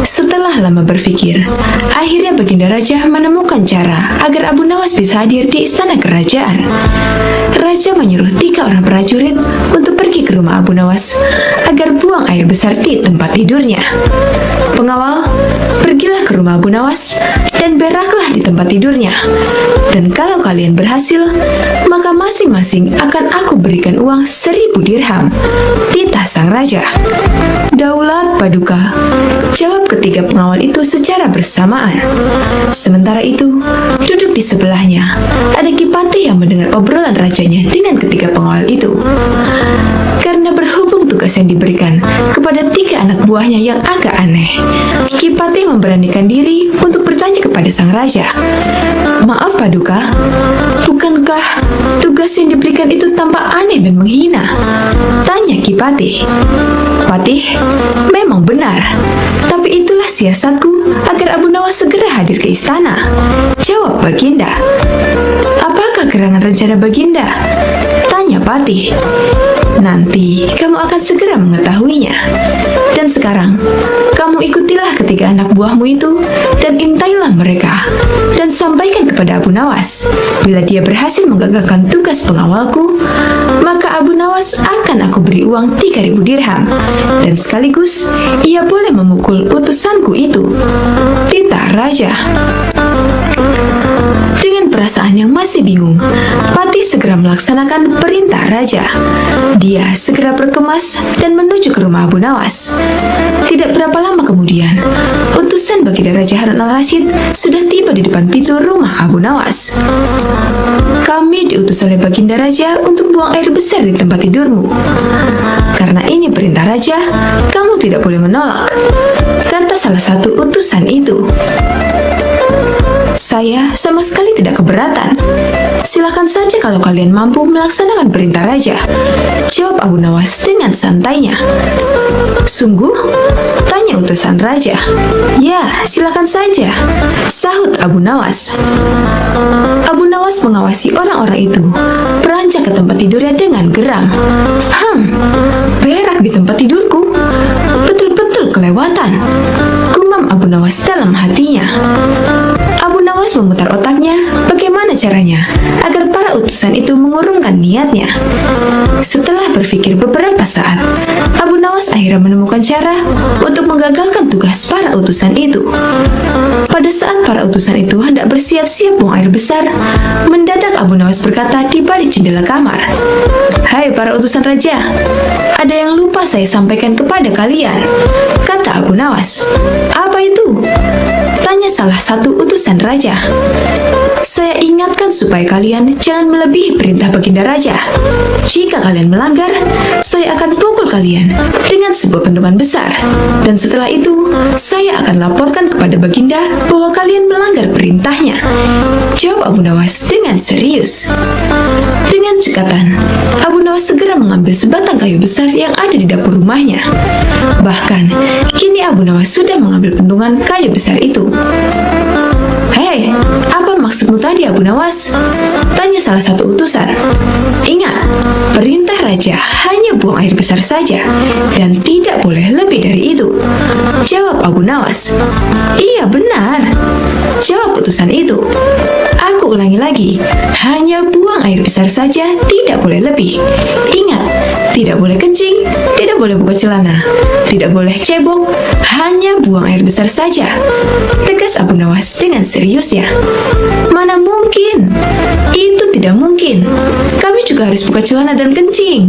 Setelah lama berpikir, akhirnya Baginda Raja menemukan cara agar Abu Nawas bisa hadir di istana kerajaan. Raja menyuruh 3 orang prajurit untuk pergi ke rumah Abu Nawas agar buang air besar di tempat tidurnya. Pengawal, pergilah ke rumah Abu Nawas dan beraklah di tempat tidurnya. Dan kalau kalian berhasil, maka masing-masing akan aku berikan uang 1000 dirham. Titah sang raja. Daulat Paduka, jawab ketiga pengawal itu secara bersamaan. Sementara itu, duduk di sebelahnya ada Kipati yang mendengar obrolan rajanya dengan ketiga pengawal itu. Karena berhubung tugas yang diberikan kepada 3 anak buahnya yang agak aneh, Kipati memberanikan diri untuk bertanya kepada sang raja. Maaf Paduka, bukankah tugas yang diberikan itu tampak aneh dan menghina? Tanya Kipati. Patih, memang benar, tapi itulah siasatku agar Abu Nawas segera hadir ke istana. Jawab Baginda. Apakah gerangan rencana Baginda? Tanya Patih. Nanti kamu akan segera mengetahuinya. Dan sekarang, kamu ikutilah ketiga anak buahmu itu dan intailah mereka dan sampaikan kepada Abu Nawas. Bila dia berhasil menggagalkan tugas pengawalku, maka Abu Nawas akan aku beri uang 3000 dirham dan sekaligus ia boleh memukul utusanku itu. Titah Raja. Dengan perasaan yang masih bingung, Patih segera melaksanakan perintah raja. Dia segera berkemas dan menuju ke rumah Abu Nawas. Tidak berapa lama kemudian, utusan Baginda Raja Harun al-Rashid sudah tiba di depan pintu rumah Abu Nawas. Kami diutus oleh Baginda Raja untuk buang air besar di tempat tidurmu. Karena ini perintah raja, kamu tidak boleh menolak, kata salah satu utusan itu. Saya sama sekali tidak keberatan. Silakan saja kalau kalian mampu melaksanakan perintah raja, jawab Abu Nawas dengan santainya. Sungguh? Tanya utusan raja. Ya, silakan saja, sahut Abu Nawas. Abu Nawas mengawasi orang-orang itu beranjak ke tempat tidurnya dengan geram. Berak di tempat tidurku? Betul-betul kelewatan, gumam Abu Nawas dalam hatinya. Abu Nawas memutar otaknya bagaimana caranya agar para utusan itu mengurungkan niatnya. Setelah berpikir beberapa saat, Abu Nawas akhirnya menemukan cara untuk menggagalkan tugas para utusan itu. Pada saat para utusan itu hendak bersiap-siap buang air besar, mendadak Abu Nawas berkata di balik jendela kamar, "Hai para utusan raja, ada yang lupa saya sampaikan kepada kalian," kata Abu Nawas. "Apa itu?" tanya salah satu utusan raja. "Saya ingatkan supaya kalian jangan melebihi perintah Baginda Raja. Jika kalian melanggar, saya akan pukul kalian dengan sebuah bentukan besar. Dan setelah itu, saya akan laporkan kepada Baginda bahwa kalian melanggar perintahnya," jawab Abu Nawas dengan serius. Dengan cekatan, Abu Nawas segera mengambil sebatang kayu besar yang ada di dapur rumahnya. Bahkan, kini Abu Nawas sudah mengambil pentungan kayu besar itu. "Hei, apa maksudmu tadi Abu Nawas?" tanya salah satu utusan. "Ingat, perintah raja hanya buang air besar saja dan tidak boleh lebih dari itu," jawab Abu Nawas. "Iya benar," jawab utusan itu. "Aku ulangi lagi, hanya buang air besar saja, tidak boleh lebih. Ingat, tidak boleh kencing, tidak boleh buka celana, tidak boleh cebok, hanya buang air besar saja, tegas Abu Nawas dengan seriusnya. Mana mungkin? Itu tidak mungkin. Kami juga harus buka celana dan kencing,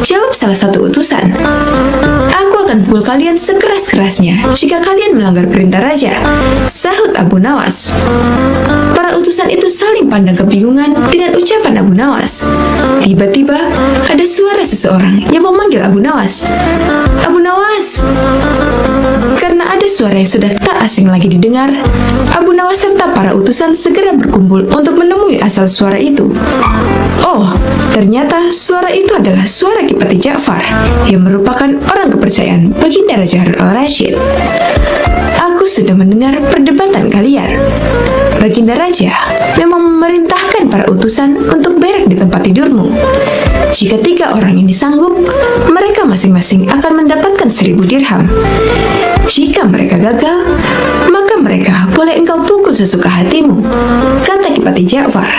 jawab salah satu utusan. Aku akan pukul kalian sekeras-kerasnya jika kalian melanggar perintah raja, sahut Abu Nawas. Para utusan itu saling pandang kebingungan dengan ucapan Abu Nawas. Tiba-tiba ada suara seseorang yang memanggil Abu Nawas. Abu Nawas! Karena ada suara yang sudah tak asing lagi didengar, Abu Nawas serta para utusan segera berkumpul untuk menemui asal suara itu. Oh, ternyata suara itu adalah suara Kipati Ja'far yang merupakan orang kepercayaan Baginda Raja Harun al-Rasyid. Aku sudah mendengar perdebatan kalian. Baginda Raja memang memerintahkan para utusan untuk berak di tempat tidurmu. Jika 3 orang ini sanggup, mereka masing-masing akan mendapatkan 1000 dirham. Jika mereka gagal, maka mereka boleh engkau pukul sesuka hatimu, kata Kipati Ja'far.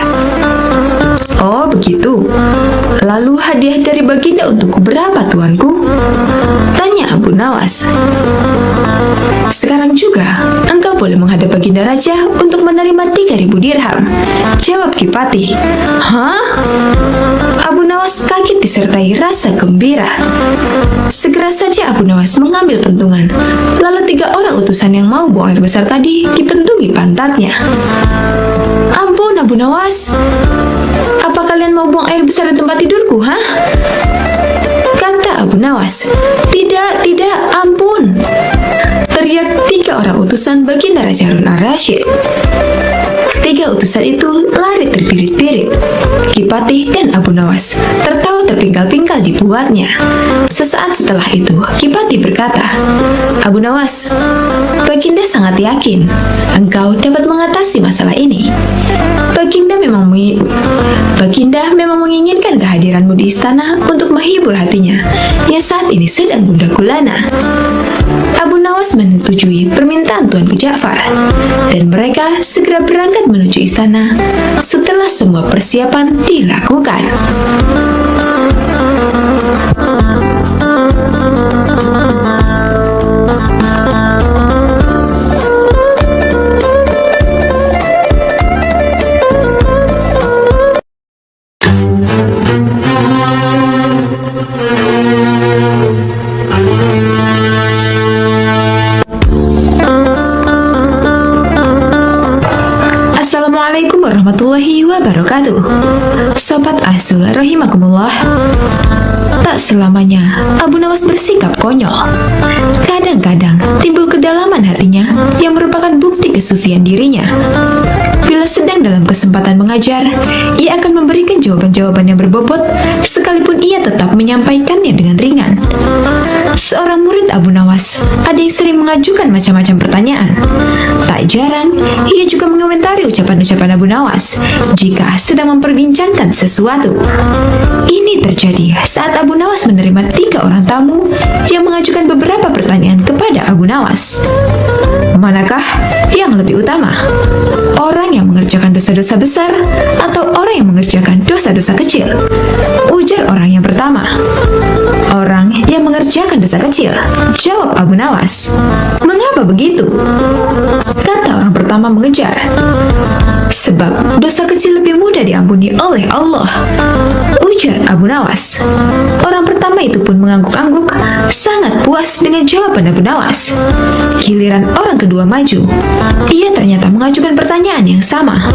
Oh begitu. Lalu hadiah dari Baginda untukku berapa tuanku? Tanya Abu Nawas. Sekarang juga engkau boleh menghadap Baginda Raja untuk menerima 3000 dirham, jawab Kipati. Hah? Abu Nawas kaget disertai rasa gembira. Segera saja Abu Nawas mengambil pentungan. Lalu 3 orang utusan yang mau buang air besar tadi dipentungi pantatnya. Ampun Abu Nawas, apa kalian mau buang air besar di tempat tidurku, hah? Kata Abu Nawas. Tidak, ampun, teriak 3 orang utusan Baginda Raja Harun al-Rasyid. 3 utusan itu lari terpirit-pirit. Kipati dan Abu Nawas tertawa terpingkal-pingkal dibuatnya. Sesaat setelah itu, Kipati berkata, Abu Nawas, Baginda sangat yakin engkau dapat mengatasi masalah ini. Baginda memang menginginkan kehadiranmu di istana untuk menghibur hatinya yang saat ini sedang gundah gulana. Abu Nawas menyetujui permintaan Tuanku Ja'far, dan mereka segera berangkat menuju istana setelah semua persiapan dilakukan. Assalamualaikum warahmatullahi wabarakatuh. Sobat Azul rahimakumullah. Tak selamanya Abu Nawas bersikap konyol. Kadang-kadang timbul kedalaman hatinya yang merupakan bukti kesufian dirinya. Bila sedang dalam kesempatan mengajar, ia akan memberikan jawaban-jawaban yang berbobot, sekalipun ia tetap menyampaikannya dengan ringan. Seorang murid Abu Nawas ada yang sering mengajukan macam-macam pertanyaan. Tak jarang, ia juga mengomentari ucapan-ucapan Abu Nawas jika sedang memperbincangkan sesuatu. Ini terjadi saat Abu Nawas menerima 3 orang tamu yang mengajukan beberapa pertanyaan kepada Abu Nawas. Manakah yang lebih utama? Orang yang mengerjakan dosa-dosa besar atau orang yang mengerjakan dosa-dosa kecil? Ujar orang yang pertama. Orang yang mengerjakan dosa kecil, jawab Abu Nawas. Mengapa begitu? Kata orang pertama mengejar. Sebab dosa kecil lebih mudah diampuni oleh Allah, ujar Abu Nawas. Orang pertama itu pun mengangguk-angguk, sangat puas dengan jawaban Abu Nawas. Giliran orang kedua maju. Ia ternyata mengajukan pertanyaan yang sama.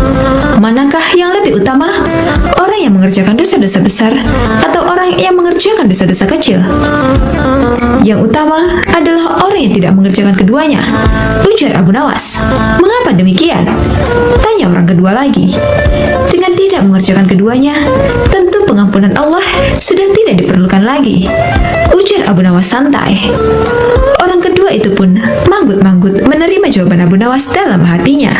Manakah yang lebih utama? Orang yang mengerjakan dosa-dosa besar atau orang yang mengerjakan dosa-dosa kecil? Yang utama adalah orang yang tidak mengerjakan keduanya, ujar Abu Nawas. Mengapa demikian? Tanya orang kedua lagi. Dengan tidak mengerjakan keduanya, tentu pengampunan Allah sudah tidak diperlukan lagi, ujar Abu Nawas santai. Orang kedua itu pun manggut-manggut menerima jawaban Abu Nawas dalam hatinya.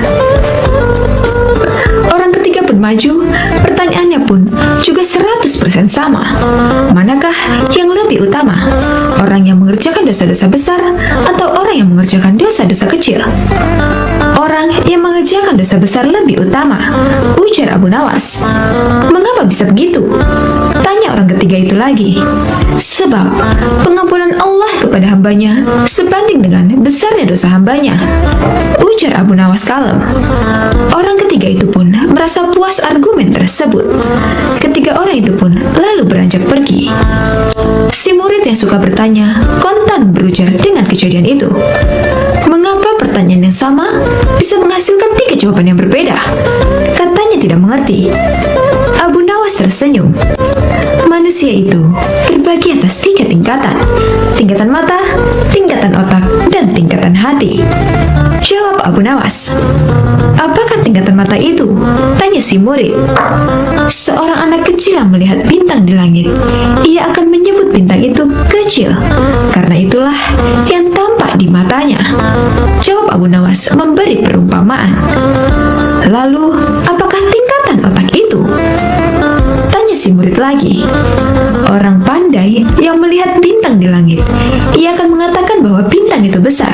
Orang ketiga pun maju, pertanyaannya pun juga 100% sama. Manakah yang lebih utama? Orang yang mengerjakan dosa-dosa besar atau orang yang mengerjakan dosa-dosa kecil? Orang yang mengerjakan dosa besar lebih utama, ujar Abu Nawas. Mengapa bisa begitu? Tanya orang ketiga itu lagi. Sebab pengampunan Allah kepada hamba hambanya sebanding dengan besarnya dosa hambanya, ujar Abu Nawas kalem. Orang ketiga itu pun merasa puas argumen tersebut. Ketiga orang itu pun lalu beranjak pergi. Si murid yang suka bertanya kontan berujar dengan kejadian itu. Mengapa pertanyaan yang sama bisa menghasilkan 3 jawaban yang berbeda? Katanya tidak mengerti. Abu Nawas tersenyum. Manusia itu terbagi atas 3 tingkatan. Tingkatan mata, tingkatan otak, dan tingkatan hati. Jawab Abu Nawas. Apakah tingkatan mata itu? Tanya si murid. Seorang anak kecil yang melihat bintang di langit, ia akan menyebut bintang itu kecil. Karena itulah yang tampak di matanya. Jawab Abu Nawas memberi perumpamaan. Lalu, apakah tingkatan otak itu? Tanya si murid lagi. Orang pandai yang melihat bintang di langit, ia akan mengatakan bahwa bintang itu besar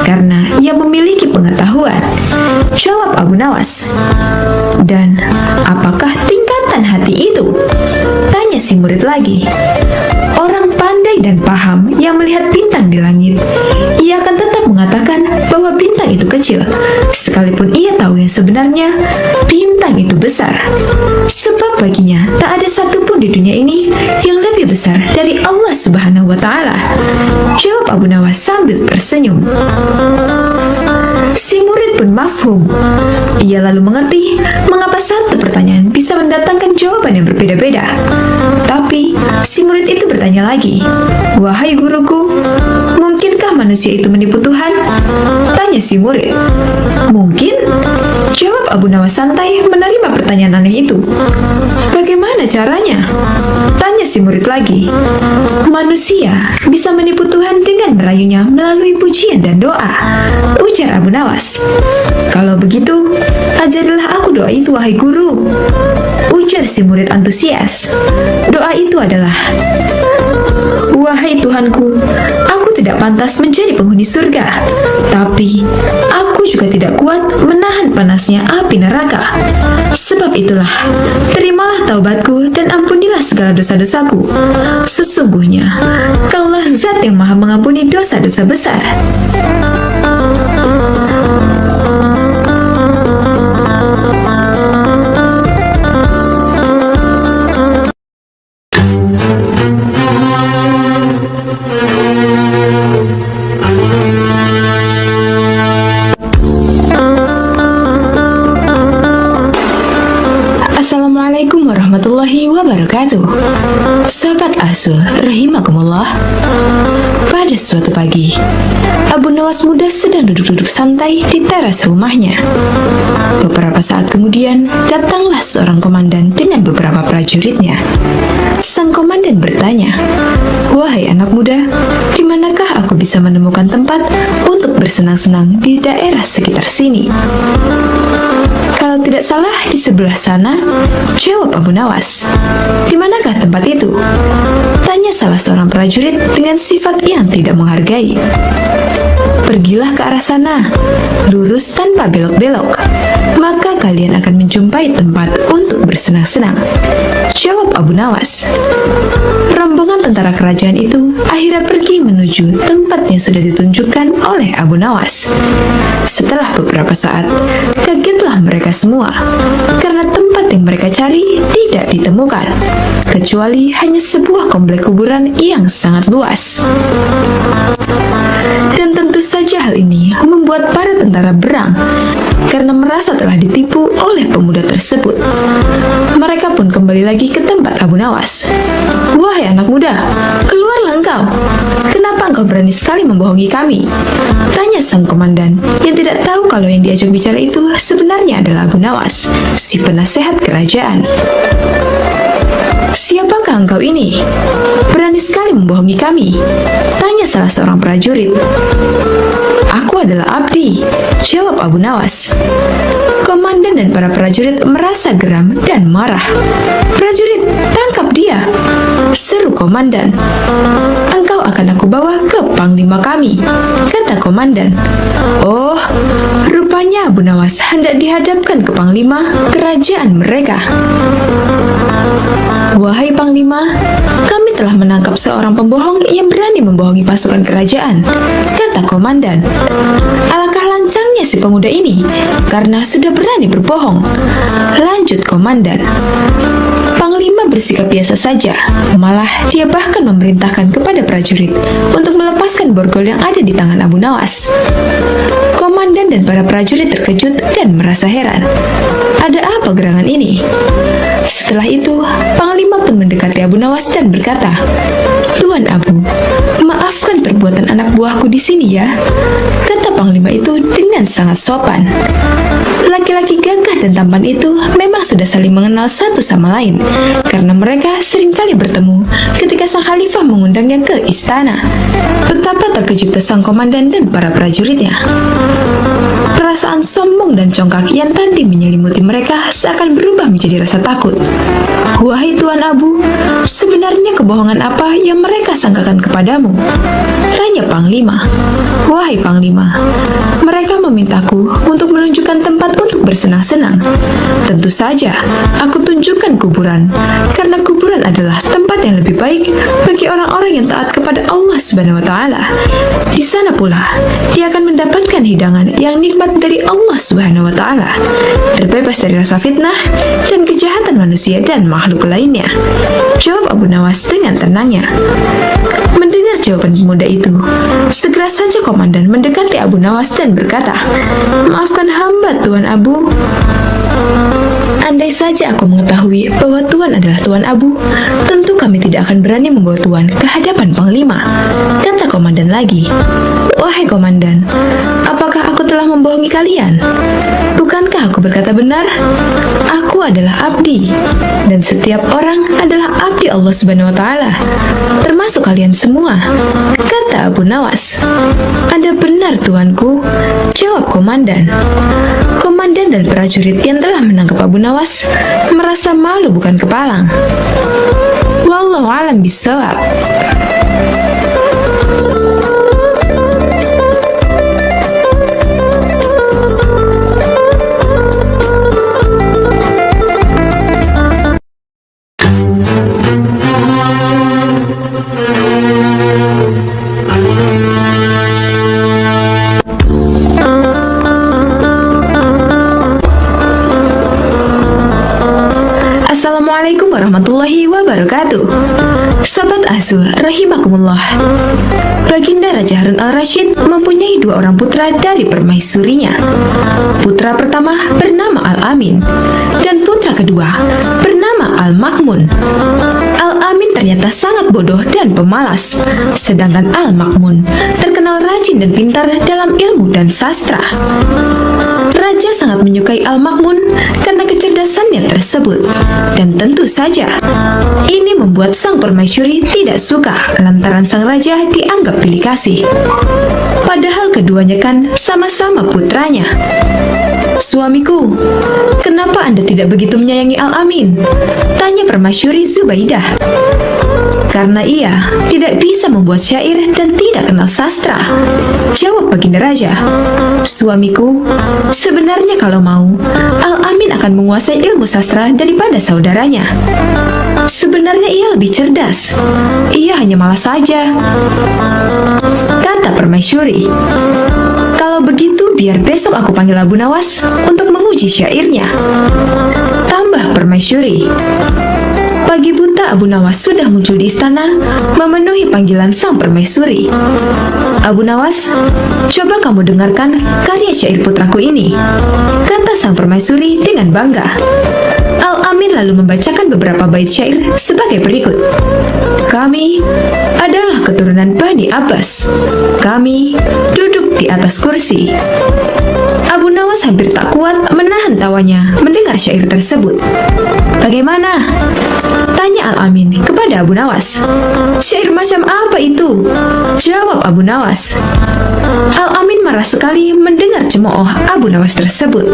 karena ia memiliki pengetahuan. Jawab Abu Nawas. Dan apakah tingkatan hati itu? Tanya si murid lagi. Orang pandai dan paham yang melihat bintang di langit, ia akan tetap mengatakan bahwa bintang itu kecil, sekalipun ia tahu yang sebenarnya bintang itu besar. Sebab baginya tak ada satupun di dunia ini yang lebih besar dari Allah Subhanahu wa Ta'ala. Jawab Abu Nawas sambil tersenyum. Si murid pun mafhum. Ia lalu mengerti mengapa satu pertanyaan bisa mendatangkan jawaban yang berbeda-beda. Tapi si murid itu bertanya lagi, "Wahai guruku, mungkinkah manusia itu menipu Tuhan?" Tanya si murid. "Mungkin," jawab Abu Nawas santai menerima pertanyaan aneh itu. "Bagaimana caranya?" Tanya si murid lagi. "Manusia bisa menipu Tuhan dengan merayunya melalui pujian dan doa," ujar Abu Nawas. "Kalau begitu, ajarilah aku doa itu, wahai guru," ujar si murid antusias. Doa itu adalah, "Wahai Tuhanku, aku tidak pantas menjadi penghuni surga, tapi aku juga tidak kuat menahan panasnya api neraka. Sebab itulah, terimalah taubatku dan ampunilah segala dosa-dosaku. Sesungguhnya, Kaulah Zat yang Maha Mengampuni dosa-dosa besar." Assalamualaikum warahmatullahi wabarakatuh. Sahabat Asul rahimakumullah. Pada suatu pagi, Abu Nawas muda sedang duduk-duduk santai di teras rumahnya. Beberapa saat kemudian, datanglah seorang komandan dengan beberapa prajuritnya. Sang komandan bertanya, "Wahai anak muda, di manakah aku bisa menemukan tempat untuk bersenang-senang di daerah sekitar sini?" "Kalau tidak salah di sebelah sana," jawab Abu Nawas. "Di manakah tempat itu?" tanya salah seorang prajurit dengan sifat yang tidak menghargai. "Pergilah ke arah sana, lurus tanpa belok-belok, maka kalian akan menjumpai tempat untuk bersenang-senang," jawab Abu Nawas. Rombongan tentara kerajaan itu akhirnya pergi menuju tempat yang sudah ditunjukkan oleh Abu Nawas. Setelah beberapa saat, kagetlah mereka semua karena tempat yang mereka cari tidak ditemukan, kecuali hanya sebuah komplek kuburan yang sangat luas. Dan tentu saja hal ini membuat para tentara berang karena merasa telah ditipu oleh pemuda tersebut. Mereka pun kembali lagi ke tempat Abu Nawas. "Wahai anak muda, keluarlah engkau. Kenapa engkau berani sekali membohongi kami?" tanya sang komandan yang tidak tahu kalau yang diajak bicara itu sebenarnya adalah Abu Nawas, si penasehat kerajaan. "Siapakah engkau ini? Berani sekali membohongi kami," tanya salah seorang prajurit. "Aku adalah abdi," jawab Abu Nawas. Komandan dan para prajurit merasa geram dan marah. "Prajurit, tangkap dia!" seru komandan. "Engkau akan aku bawa ke panglima kami," kata komandan. "Oh, rupanya Akhirnya Abu Nawas hendak dihadapkan ke Panglima kerajaan mereka. "Wahai Panglima, kami telah menangkap seorang pembohong yang berani membohongi pasukan kerajaan," kata komandan. "Alangkah lancangnya si pemuda ini, karena sudah berani berbohong," lanjut komandan. Panglima bersikap biasa saja, malah dia bahkan memerintahkan kepada prajurit untuk melepaskan borgol yang ada di tangan Abu Nawas. Komandan dan para prajurit terkejut dan merasa heran. Ada apa gerangan ini? Setelah itu, Panglima pun mendekati Abu Nawas dan berkata, "Tuan Abu, maafkan perbuatan anak buahku di sini ya," kata Panglima itu dengan sangat sopan. Laki-laki gagah dan tampan itu memang sudah saling mengenal satu sama lain, karena mereka seringkali bertemu ketika sang khalifah mengundangnya ke istana. Betapa terkejutnya sang komandan dan para prajuritnya. Perasaan sombong dan congkak yang tadi menyelimuti mereka seakan berubah menjadi rasa takut. "Wahai Tuan Abu, sebenarnya kebohongan apa yang mereka sangkakan kepadamu?" tanya Panglima. "Wahai Panglima, mereka memintaku untuk menunjukkan tempat untuk bersenang-senang. Tentu saja, aku tunjukkan kuburan, karena kuburan adalah tempat yang lebih baik bagi orang-orang yang taat kepada Allah Subhanahu wa Ta'ala. Di sana pula, dia akan mendapatkan hidangan yang nikmat dari Allah Subhanahu wa Ta'ala, terbebas dari rasa fitnah dan kejahatan manusia dan makhluk lainnya," jawab Abu Nawas dengan tenangnya. Mendengar jawaban pemuda itu, segera saja komandan mendekati Abu Nawas dan berkata, "Maafkan hamba, Tuan Abu. Andai saja aku mengetahui bahwa Tuan adalah Tuan Abu, tentu kami tidak akan berani membawa Tuan ke hadapan Panglima," kata komandan lagi. "Wahai komandan, apakah aku telah membohongi kalian? Bukankah aku berkata benar? Aku adalah abdi, dan setiap orang adalah abdi Allah Subhanahu wa Ta'ala, termasuk kalian semua," kata Abu Nawas. "Anda benar, tuanku," jawab komandan. Komandan dan prajurit yang telah menangkap Abu Nawas merasa malu bukan kepalang. Wallahu a'lam bishawab. Assalamualaikum warahmatullahi wabarakatuh. Sahabat Azul rahimakumullah. Baginda Raja Harun al-Rasyid mempunyai dua orang putra dari permaisurinya. Putra pertama bernama Al-Amin dan putra kedua bernama Al-Makmun. Al-Amin ternyata sangat bodoh dan pemalas, sedangkan Al-Makmun terkenal rajin dan pintar dalam ilmu dan sastra. Raja sangat menyukai Al-Makmun karena kecerdasannya tersebut, dan tentu saja ini membuat sang permaisuri tidak suka lantaran sang raja dianggap pilih kasih. Padahal keduanya kan sama-sama putranya. "Suamiku, kenapa Anda tidak begitu menyayangi Al-Amin?" tanya permaisuri Zubaidah. "Karena ia tidak bisa membuat syair dan tidak kenal sastra," jawab baginda raja. "Suamiku, sebenarnya kalau mau, Al-Amin akan menguasai ilmu sastra daripada saudaranya. Sebenarnya ia lebih cerdas, ia hanya malas saja," kata permaisuri. "Kalau begitu biar besok aku panggil Abu Nawas untuk menguji syairnya," tambah permaisuri. Pagi buta Abu Nawas sudah muncul di istana memenuhi panggilan sang permaisuri. "Abu Nawas, coba kamu dengarkan karya syair putraku ini," kata sang permaisuri dengan bangga. Al-Amin lalu membacakan beberapa bait syair sebagai berikut. "Kami adalah keturunan Bani Abbas. Kami duduk di atas kursi." Abu Nawas hampir tak kuat menahan tawanya mendengar syair tersebut. "Bagaimana?" tanya Al-Amin kepada Abu Nawas. "Syair macam apa itu?" jawab Abu Nawas. Al-Amin marah sekali mendengar cemooh Abu Nawas tersebut.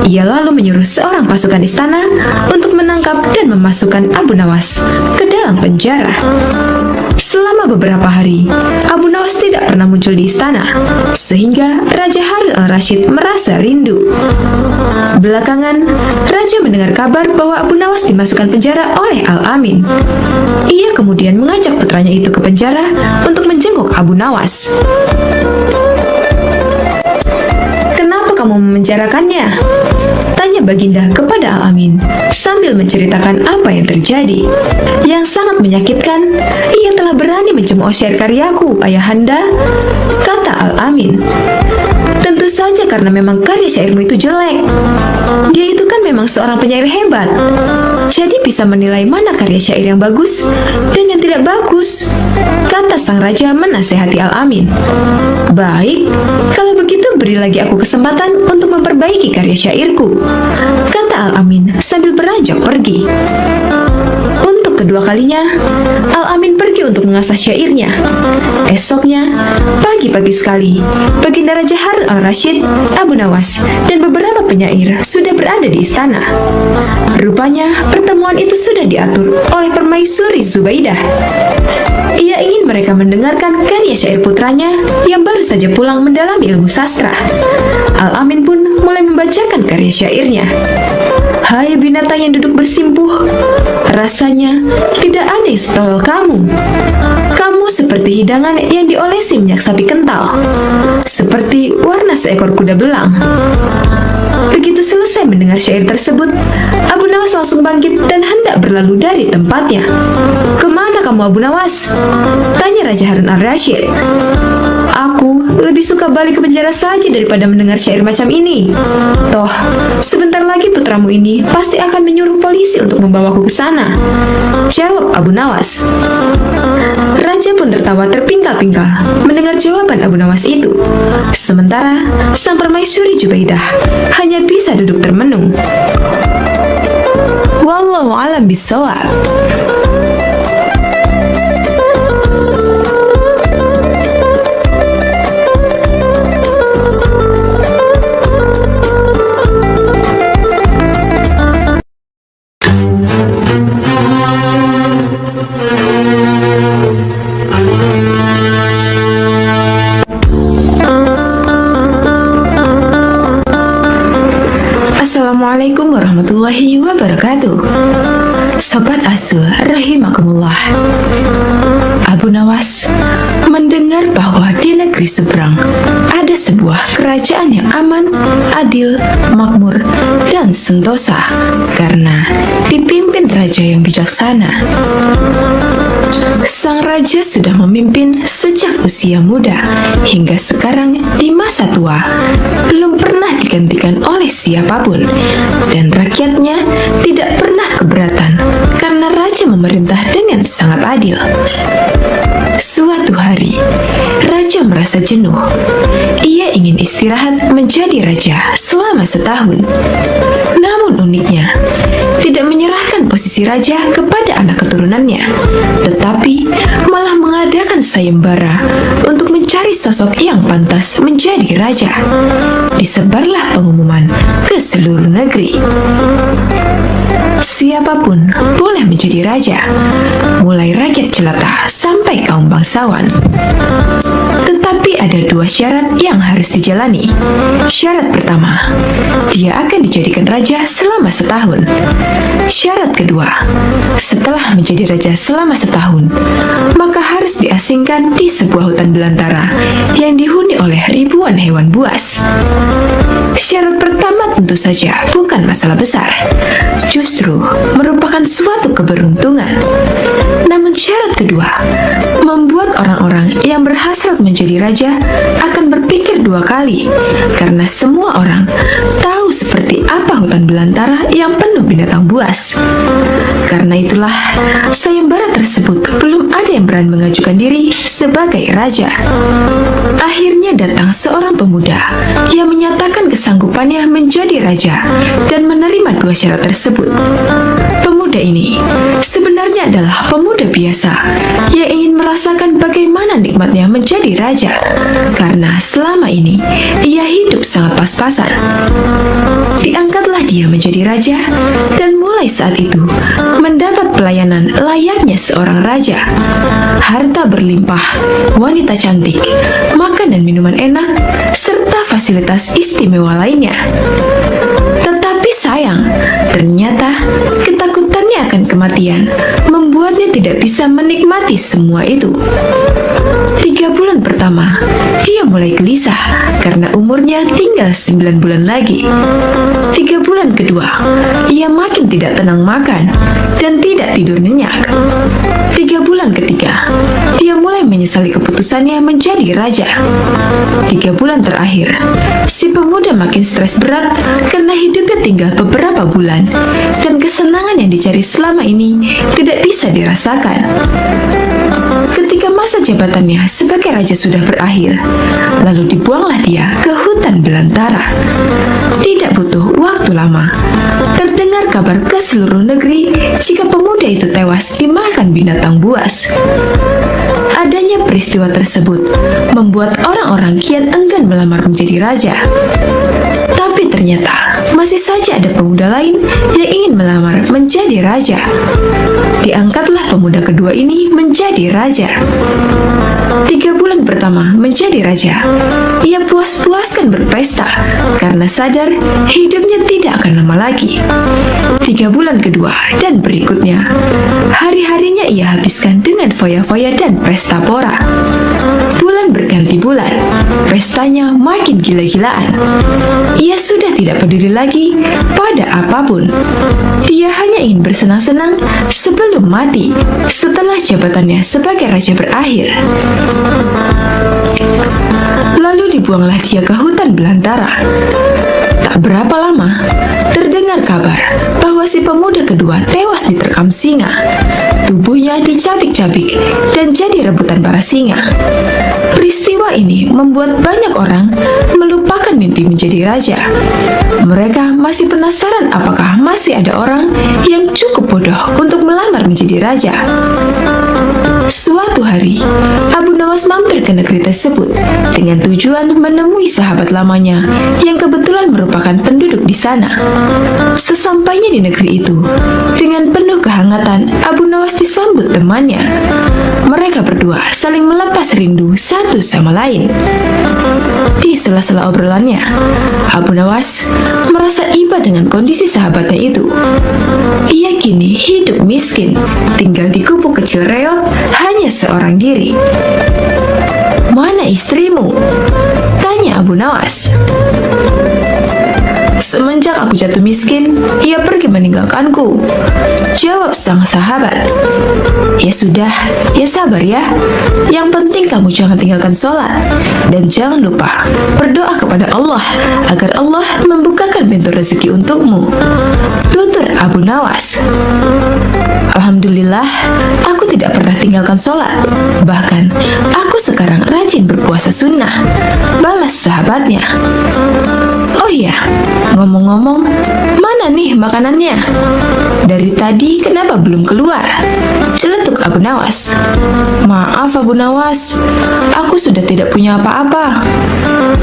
Ia lalu menyuruh seorang pasukan istana untuk menangkap dan memasukkan Abu Nawas ke dalam penjara. Selama beberapa hari, Abu Nawas tidak pernah muncul di istana, sehingga Raja Harun Harun al-Rasyid merasa rindu. Belakangan, Raja mendengar kabar bahwa Abu Nawas dimasukkan penjara oleh Al-Amin. Ia kemudian mengajak putranya itu ke penjara untuk menjenguk Abu Nawas. "Kenapa kamu memenjarakannya?" tanya Baginda kepada Al-Amin sambil menceritakan apa yang terjadi. "Yang sangat menyakitkan, ia telah berani mencemooh syair karyaku, ayahanda," kata Al-Amin. "Tentu saja karena memang karya syairmu itu jelek. Dia itu kan memang seorang penyair hebat, jadi bisa menilai mana karya syair yang bagus dan yang tidak bagus," kata sang raja menasehati Al-Amin. "Baik, kalau begitu beri lagi aku kesempatan untuk memperbaiki karya syairku," kata Al-Amin sambil beranjak pergi. Untuk kedua kalinya, Al-Amin pergi untuk mengasah syairnya. Esoknya, pagi-pagi sekali, Baginda Raja Harun al-Rasyid, Abu Nawas, dan beberapa penyair sudah berada di istana. Rupanya, pertemuan itu sudah diatur oleh permaisuri Zubaidah. Ia ingin mereka mendengarkan karya syair putranya yang baru saja pulang mendalami ilmu sastra. Al-Amin pun mulai membacakan karya syairnya. "Hai binatang yang duduk bersimpuh, rasanya tidak ada yang setolol kamu. Kamu seperti hidangan yang diolesi minyak sapi kental, seperti warna seekor kuda belang." Begitu selesai mendengar syair tersebut, Abu Nawas langsung bangkit dan hendak berlalu dari tempatnya. "Kemana kamu, Abu Nawas?" tanya Raja Harun al-Rasyid. "Aku lebih suka balik ke penjara saja daripada mendengar syair macam ini. Toh, sebentar lagi putramu ini pasti akan menyuruh polisi untuk membawaku ke sana," jawab Abu Nawas. Raja pun tertawa terpingkal-pingkal mendengar jawaban Abu Nawas itu. Sementara sang permaisuri Zubaidah hanya bisa duduk termenung. Wallahu a'lam bishawab. Assalamualaikum warahmatullahi wabarakatuh. Sobat Azu rahimakumullah. Abu Nawas mendengar bahwa di negeri seberang ada sebuah kerajaan yang aman, adil, makmur, dan sentosa karena dipimpin raja yang bijaksana. Sang raja sudah memimpin sejak usia muda hingga sekarang di masa tua, belum pernah digantikan oleh siapapun, dan rakyatnya tidak pernah keberatan karena raja memerintah dengan sangat adil. Suatu hari, raja merasa jenuh. Ia ingin istirahat menjadi raja selama setahun. Namun uniknya, tidak menyerahkan posisi raja kepada anak keturunannya, tetapi malah mengadakan sayembara untuk mencari sosok yang pantas menjadi raja. Disebarlah pengumuman ke seluruh negeri. Siapapun boleh menjadi raja, mulai rakyat jelata sampai kaum bangsawan. Tetapi ada dua syarat yang harus dijalani. Syarat pertama, dia akan dijadikan raja selama setahun. Syarat kedua, setelah menjadi raja selama setahun, maka harus diasingkan di sebuah hutan belantara yang dihuni oleh ribuan hewan buas. Syarat pertama tentu saja bukan masalah besar, justru merupakan suatu keberuntungan. Namun syarat kedua membuat orang-orang yang berhasrat menjadi raja akan berpikir dua kali, karena semua orang tahu seperti apa hutan belantara yang penuh binatang buas. Karena itulah sayembara tersebut belum ada yang berani mengajukan diri sebagai raja. Akhirnya datang seorang pemuda yang menyatakan kesanggupannya menjadi raja dan menerima dua syarat tersebut. Pemuda ini sebenarnya adalah pemuda biasa yang ingin merasakan bagaimana nikmatnya menjadi raja, karena selama ini ia hidup sangat pas-pasan. Diangkatlah dia menjadi raja, dan mulai saat itu mendapat pelayanan layaknya seorang raja. Harta berlimpah, wanita cantik, makan dan minuman enak, serta fasilitas istimewa lainnya. Tetapi sayang, ternyata ketakutannya akan kematian membuatnya tidak bisa menikmati semua itu. 3 bulan pertama, dia mulai gelisah karena umurnya tinggal 9 bulan lagi. 3 bulan kedua, ia makin tidak tenang makan dan tidak tidur nyenyak. 3 bulan ketiga, dia mulai menyesali keputusannya menjadi raja. 3 bulan terakhir, si pemuda makin stres berat karena hidupnya tinggal beberapa bulan dan kesenangan yang dicari selama ini tidak bisa dirasakan. Ketika masa jabatannya sebagai raja sudah berakhir, lalu dibuanglah dia ke hutan belantara. Tidak butuh waktu lama, terdengar kabar ke seluruh negeri jika pemuda itu tewas dimakan binatang buas. Adanya peristiwa tersebut membuat orang-orang kian enggan melamar menjadi raja. Tapi ternyata masih saja ada pemuda lain yang ingin melamar menjadi raja. Diangkatlah pemuda kedua ini menjadi raja. 3 bulan pertama menjadi raja, ia puas-puaskan berpesta karena sadar hidupnya tidak akan lama lagi. 3 bulan kedua dan berikutnya, hari-harinya ia habiskan dengan foya-foya dan pesta pora. Bulan berganti bulan, pestanya makin gila-gilaan. Ia sudah tidak peduli lagi pada apapun. Dia hanya ingin bersenang-senang sebelum mati setelah jabatannya sebagai raja berakhir. Lalu dibuanglah dia ke hutan belantara. Tak berapa lama, terdengar kabar bahwa si pemuda kedua tewas diterkam singa. Tubuhnya dicabik-cabik dan jadi rebutan para singa. Peristiwa ini membuat banyak orang melupakan mimpi menjadi raja. Mereka masih penasaran apakah masih ada orang yang cukup bodoh untuk melamar menjadi raja. Suatu hari, Abu Nawas mampir ke negeri tersebut dengan tujuan menemui sahabat lamanya yang kebetulan merupakan penduduk di sana. Sesampainya di negeri itu, dengan penuh kehangatan, Abu Nawas disambut temannya. Mereka berdua saling melepas rindu satu sama lain. Di sela-sela obrolannya, Abu Nawas merasa iba dengan kondisi sahabatnya itu. Ia kini hidup miskin, tinggal di gubuk kecil reot, hanya seorang diri. "Mana istrimu?" tanya Abu Nawas. "Semenjak aku jatuh miskin, ia pergi meninggalkanku," jawab sang sahabat. "Ya sudah, ya sabar ya. Yang penting kamu jangan tinggalkan sholat. Dan jangan lupa berdoa kepada Allah agar Allah membukakan pintu rezeki untukmu," tutur Abu Nawas. "Alhamdulillah, aku tidak pernah tinggalkan sholat. Bahkan, aku sekarang rajin berpuasa sunnah," balas sahabatnya. "Oh iya, ngomong-ngomong, mana nih makanannya? Dari tadi kenapa belum keluar?" celetuk Abu Nawas. "Maaf Abu Nawas, aku sudah tidak punya apa-apa.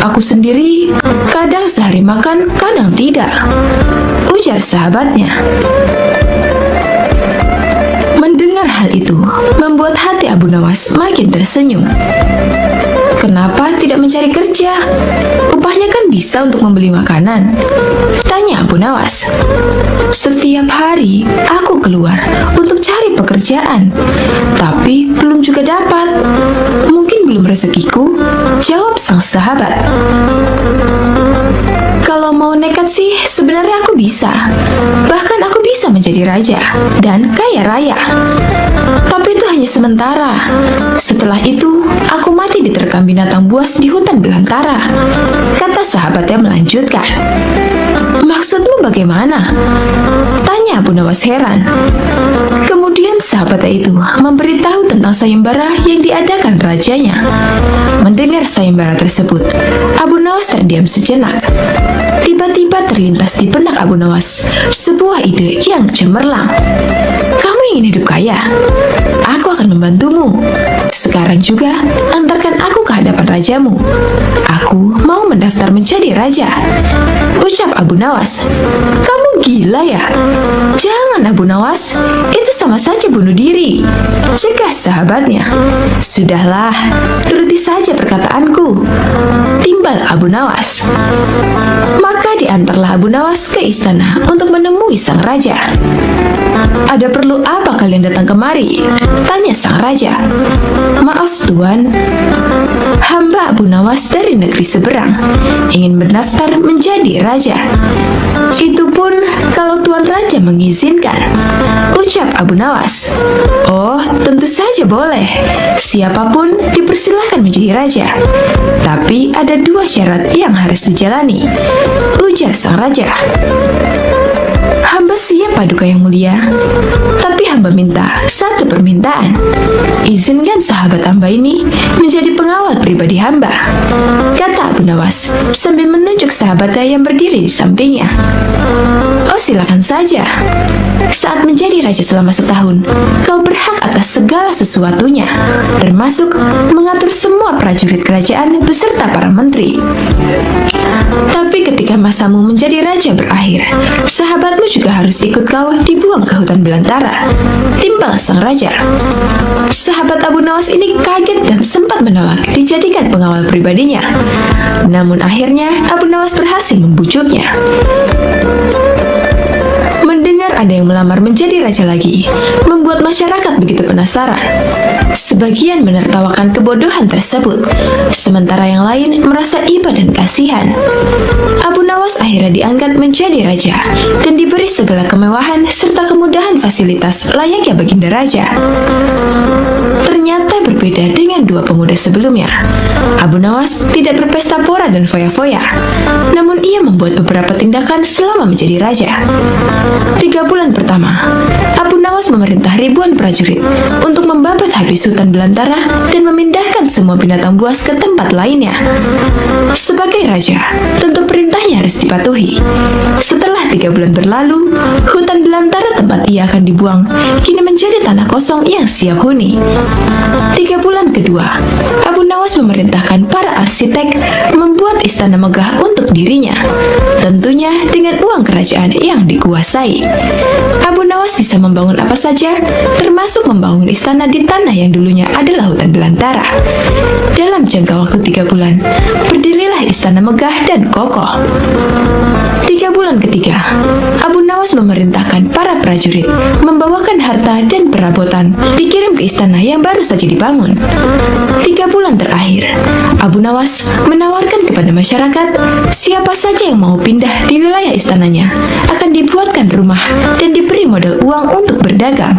Aku sendiri kadang sehari makan, kadang tidak," ujar sahabatnya. Mendengar hal itu membuat hati Abu Nawas makin tersenyum. "Kenapa tidak mencari kerja? Upahnya kan bisa untuk membeli makanan," tanya Abu Nawas. "Setiap hari aku keluar untuk cari pekerjaan, tapi belum juga dapat. Mungkin belum rezekiku," jawab sang sahabat. "Kalau mau nekat sih sebenarnya aku bisa. Bahkan aku bisa menjadi raja dan kaya raya. Tapi itu hanya sementara. Setelah itu aku mati diterkam binatang buas di hutan belantara," kata sahabatnya melanjutkan. "Maksudmu bagaimana?" tanya Abu Nawas heran. Kemudian sahabatnya itu memberitahu tentang sayembara yang diadakan rajanya. Mendengar sayembara tersebut, Abu Nawas terdiam sejenak. Tiba-tiba terlintas di benak Abu Nawas sebuah ide yang cemerlang. "Kamu ingin hidup kaya? Aku akan membantumu. Sekarang juga antarkan aku ke hadapan rajamu. Aku mau mendaftar menjadi raja," ucap Abu Nawas. "Kamu gila ya? Jangan Abu Nawas, itu sama saja bunuh diri," cegah sahabatnya. "Sudahlah, turuti saja perkataanku," timbal tinggal Abu Nawas. Maka diantarlah Abu Nawas ke istana untuk menemui sang raja. "Ada perlu apa kalian datang kemari?" tanya sang raja. "Maaf tuan, hamba Abu Nawas dari negeri seberang ingin mendaftar menjadi raja." "Itu pun kalau tuan raja mengizinkan," ucap Abu Nawas. "Oh, tentu saja boleh. Siapapun dipersilahkan menjadi raja. Tapi ada 2 syarat yang harus dijalani," ujar sang raja. "Hamba siap paduka yang mulia, tapi hamba minta satu permintaan. Izinkan sahabat hamba ini menjadi pengawal pribadi hamba," kata Abu Nawas sambil menunjuk sahabatnya yang berdiri di sampingnya. "Oh, silakan saja. Saat menjadi raja selama setahun, kau berhak atas segala sesuatunya, termasuk mengatur semua prajurit kerajaan beserta para menteri. Tapi ketika masamu menjadi raja berakhir, sahabatmu juga harus ikut kau dibuang ke hutan belantara," timpal sang raja. Sahabat Abu Nawas ini kaget dan sempat menolak dijadikan pengawal pribadinya. Namun akhirnya Abu Nawas berhasil membujuknya. Mendengar ada yang melamar menjadi raja lagi membuat masyarakat begitu penasaran. Sebagian menertawakan kebodohan tersebut, sementara yang lain merasa iba dan kasihan. Abu Nawas akhirnya diangkat menjadi raja dan diberi segala kemewahan serta kemudahan fasilitas layaknya baginda raja. Ternyata berbeda dengan 2 pemuda sebelumnya. Abu Nawas tidak berpesta pora dan foya-foya, namun ia membuat beberapa tindakan selama menjadi raja. 3 bulan pertama, Abu Nawas memerintah ribuan prajurit untuk membabat habis hutan belantara dan memindahkan semua binatang buas ke tempat lainnya. Sebagai raja, tentu perintahnya harus dipatuhi. Setelah 3 bulan berlalu, hutan belantara tempat ia akan dibuang kini menjadi tanah kosong yang siap huni. 3 bulan kedua, Abu Nawas memerintahkan para arsitek membuat istana megah untuk dirinya, tentunya dengan uang kerajaan yang dikuasai. Abu Nawas bisa membangun apa saja, termasuk membangun istana di tanah yang dulunya adalah hutan belantara. Dalam jangka waktu 3 bulan, berdirilah istana megah dan kokoh. 3 bulan ketiga, Abu Nawas memerintahkan para prajurit membawakan harta dan perabotan dikirim ke istana yang baru saja dibangun. 3 bulan terakhir, Abu Nawas menawarkan kepada masyarakat siapa saja yang mau pindah di wilayah istananya akan dibuatkan rumah dan diberi modal uang untuk berdagang.